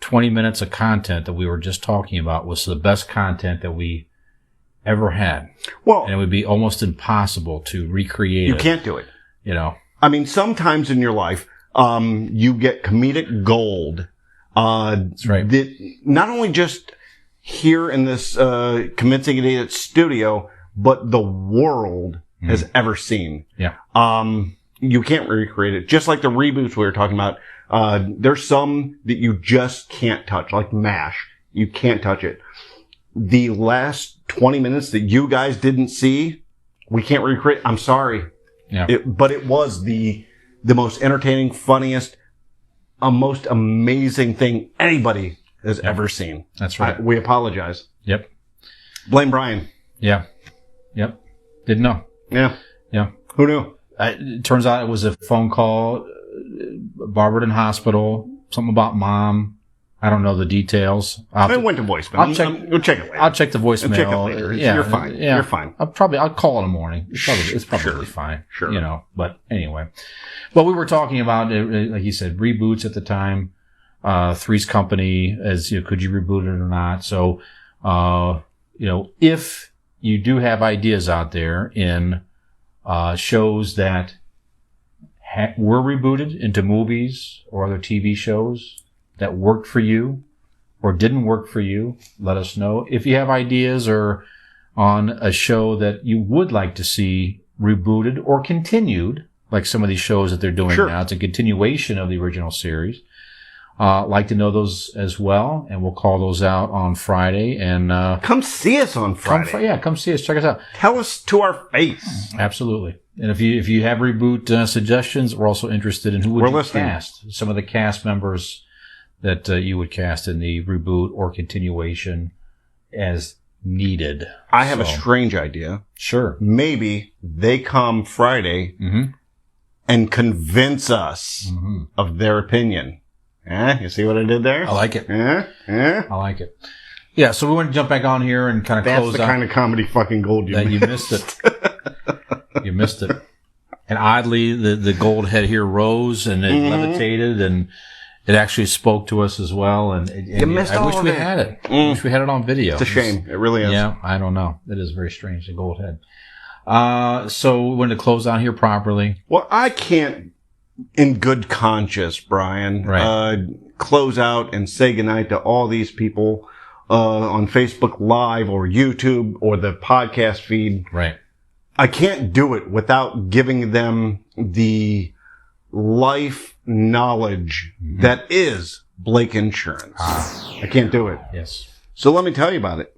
20 minutes of content that we were just talking about was the best content that we ever had. Well, and it would be almost impossible to recreate it. You can't do it. You know? I mean, sometimes in your life, you get comedic gold. That's right. That not only just here in this Convincing Idiot studio, but the world has ever seen. Yeah. You can't recreate it. Just like the reboots we were talking about. There's some that you just can't touch, like MASH. You can't touch it. The last 20 minutes that you guys didn't see, we can't recreate. I'm sorry. Yeah. But it was the most entertaining, funniest, most amazing thing anybody has ever seen. That's right. We apologize. Yep. Blame Brian. Yeah. Yep. Didn't know. Yeah. Yeah. Who knew? It turns out it was a phone call, Barberton Hospital, something about mom. I don't know the details. It went to voicemail. We'll check it later. I'll check the voicemail. Check it later. Yeah, you're fine. Yeah. You're fine. I'll call in the morning. It's probably fine. Sure. You know, but anyway. Well, we were talking about, like you said, reboots at the time. Three's Company, as you know, could you reboot it or not? So, you know, if you do have ideas out there in shows that were rebooted into movies or other TV shows that worked for you or didn't work for you, let us know. If you have ideas or on a show that you would like to see rebooted or continued, like some of these shows that they're doing now, it's a continuation of the original series. Like to know those as well, and we'll call those out on Friday. And come see us on Friday. Come see us. Check us out. Tell us to our face. Absolutely. And if you have reboot suggestions, we're also interested in who would you cast. Some of the cast members that you would cast in the reboot or continuation as needed. I have a strange idea. Sure. Maybe they come Friday and convince us of their opinion. You see what I did there? I like it. I like it. Yeah, so we want to jump back on here and kind of close out. That's the kind of comedy fucking gold you missed it. You missed it. And oddly, the gold head here rose and it levitated and it actually spoke to us as well. And you missed all of it. I wish we had it. I wish we had it on video. It's a shame. It really is. Yeah, I don't know. It is very strange, the gold head. So we want to close out here properly. Well, I can't, in good conscience, Brian, close out and say goodnight to all these people on Facebook Live or YouTube or the podcast feed. Right. I can't do it without giving them the life knowledge that is Blake Insurance. I can't do it. Yes. So let me tell you about it.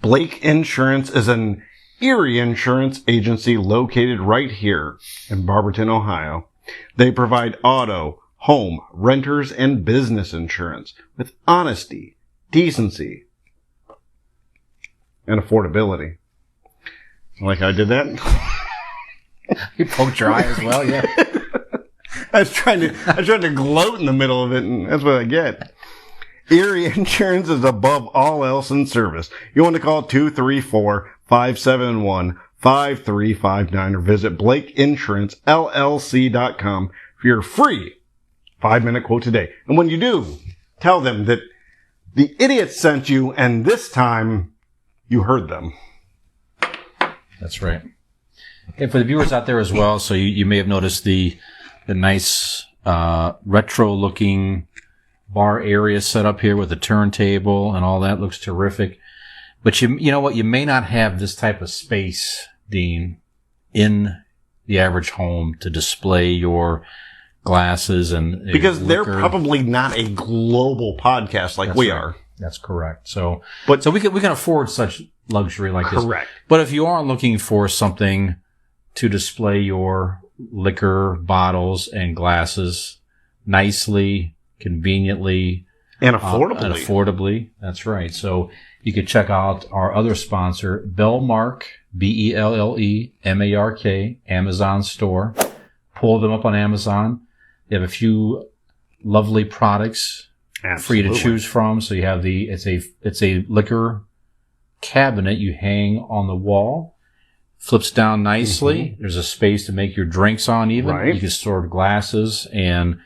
Blake Insurance is an Erie insurance agency located right here in Barberton, Ohio. They provide auto, home, renters, and business insurance with honesty, decency, and affordability. Like I did that? You poked your eye as well, yeah. I was trying to gloat in the middle of it, and that's what I get. Erie Insurance is above all else in service. You want to call 234-571-5359 or visit BlakeInsuranceLLC.com for your free 5-minute quote today. And when you do, tell them that the idiot sent you, and this time you heard them. That's right. And for the viewers out there as well, so you may have noticed the nice retro-looking bar area set up here with the turntable and all that. Looks terrific. But you know what? You may not have this type of space, Dean, in the average home to display your glasses and because liquor. They're probably not a global podcast like we are. That's correct. So we can afford such luxury like this. Correct. But if you are looking for something to display your liquor bottles and glasses nicely, conveniently, and affordably. That's right. So you could check out our other sponsor, Bellmark, BELLEMARK, Amazon store. Pull them up on Amazon. They have a few lovely products for you to choose from. So you have it's a liquor cabinet you hang on the wall. Flips down nicely. There's a space to make your drinks on even. Right. You can store glasses and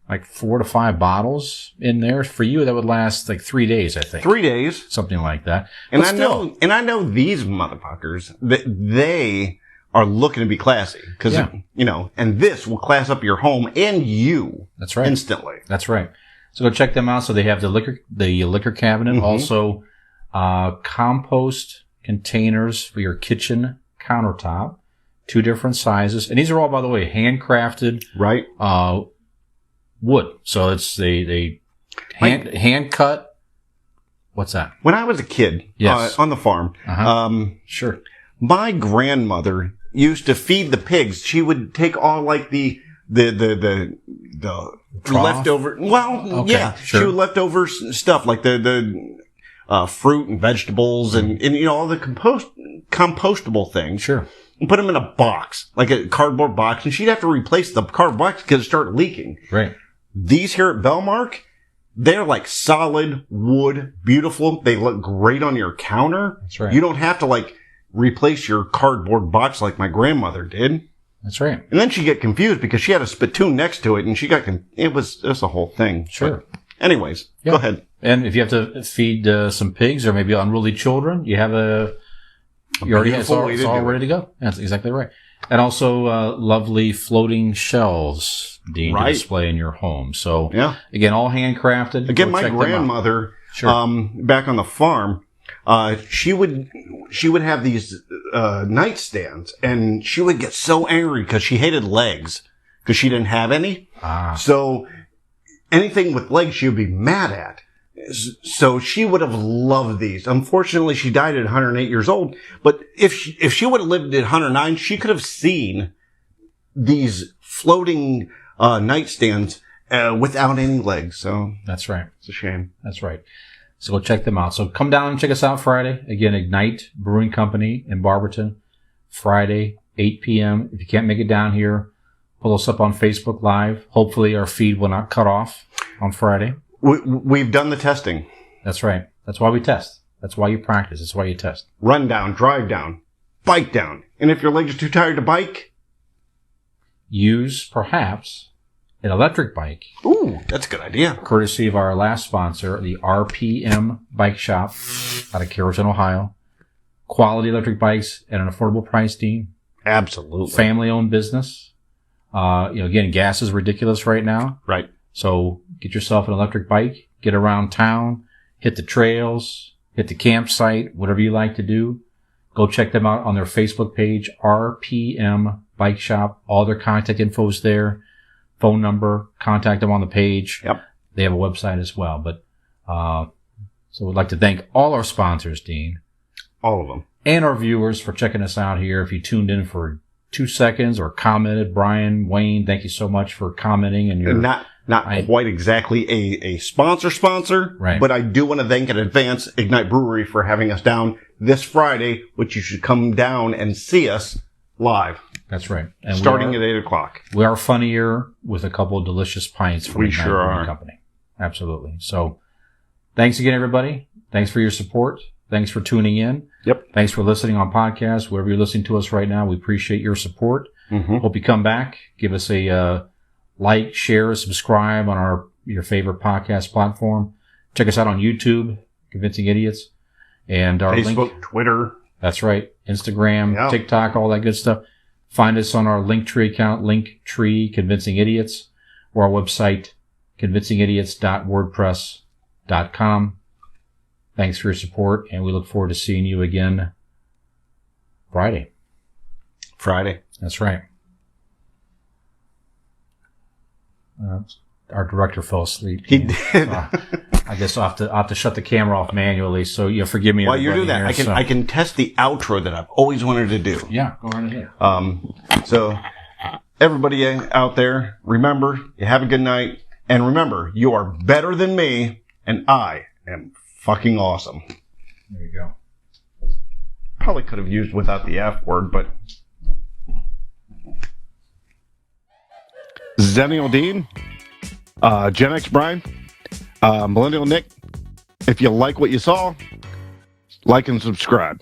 like 4 to 5 bottles in there. For you, that would last like 3 days, I think. 3 days. Something like that. And I know these motherfuckers, that they are looking to be classy. Because, and this will class up your home and you. That's right. Instantly. That's right. So go check them out. So they have the liquor cabinet. Also, compost containers for your kitchen countertop, 2 different sizes, and these are all, by the way, handcrafted, right? Wood. So it's they hand cut. What's that? When I was a kid, on the farm, sure, my grandmother used to feed the pigs. She would take all like the the Trough? leftover. Well, Okay, yeah, sure. she would leftover stuff like the fruit and vegetables and all the compostable things. Sure. And put them in a box, like a cardboard box, and she'd have to replace the cardboard box because it started leaking. Right. These here at Bellmark, they're like solid wood, beautiful. They look great on your counter. That's right. You don't have to replace your cardboard box like my grandmother did. That's right. And then she get confused because she had a spittoon next to it, and she got it was a whole thing. Sure. But anyways, Yeah. Go ahead. And if you have to feed some pigs or maybe unruly children, you have it's all ready to go. That's exactly right. And also lovely floating shells, Dean, to display in your home. So again, all handcrafted. Again, my grandmother, back on the farm, she would have these nightstands, and she would get so angry because she hated legs because she didn't have any. So anything with legs, she would be mad at. So she would have loved these. Unfortunately, she died at 108 years old. But if she would have lived at 109, she could have seen these floating nightstands without any legs. So that's right. It's a shame. That's right. So go check them out. So come down and check us out Friday. Again, Ignite Brewing Company in Barberton. Friday, 8 p.m. If you can't make it down here, pull us up on Facebook Live. Hopefully our feed will not cut off on Friday. We've done the testing. That's right. That's why we test. That's why you practice. That's why you test. Run down, drive down, bike down. And if your legs are too tired to bike, use perhaps an electric bike. Ooh, that's a good idea. Courtesy of our last sponsor, the RPM Bike Shop out of Carrollton, Ohio. Quality electric bikes at an affordable price, Dean. Absolutely. Family-owned business. Again, gas is ridiculous right now. Right. So get yourself an electric bike, get around town, hit the trails, hit the campsite, whatever you like to do. Go check them out on their Facebook page, RPM Bike Shop. All their contact info is there. Phone number, contact them on the page. Yep. They have a website as well. But so we'd like to thank all our sponsors, Dean. All of them. And our viewers for checking us out here. If you tuned in for 2 seconds or commented, Brian, Wayne, thank you so much for commenting. And your Not quite exactly a sponsor, right. But I do want to thank in advance Ignite Brewery for having us down this Friday, which you should come down and see us live. That's right. And starting at 8 o'clock. We are funnier with a couple of delicious pints from Ignite Brewing Company. Absolutely. So thanks again, everybody. Thanks for your support. Thanks for tuning in. Yep. Thanks for listening on podcasts. Wherever you're listening to us right now, we appreciate your support. Mm-hmm. Hope you come back. Give us a like, share, subscribe on your favorite podcast platform. Check us out on YouTube, Convincing Idiots, and our Facebook, Twitter. That's right. Instagram, TikTok, all that good stuff. Find us on our Linktree account, Linktree Convincing Idiots, or our website, convincingidiots.wordpress.com. Thanks for your support, and we look forward to seeing you again Friday. That's right. Our director fell asleep. He did. I guess I'll have to shut the camera off manually, so you'll forgive me. While you do that, I can test the outro that I've always wanted to do. Yeah, go right ahead. So everybody out there, remember, you have a good night, and remember, you are better than me, and I am fucking awesome. There you go. Probably could have used without the F word, but Zennial Dean, Gen X Brian, Millennial Nick, if you like what you saw, like and subscribe.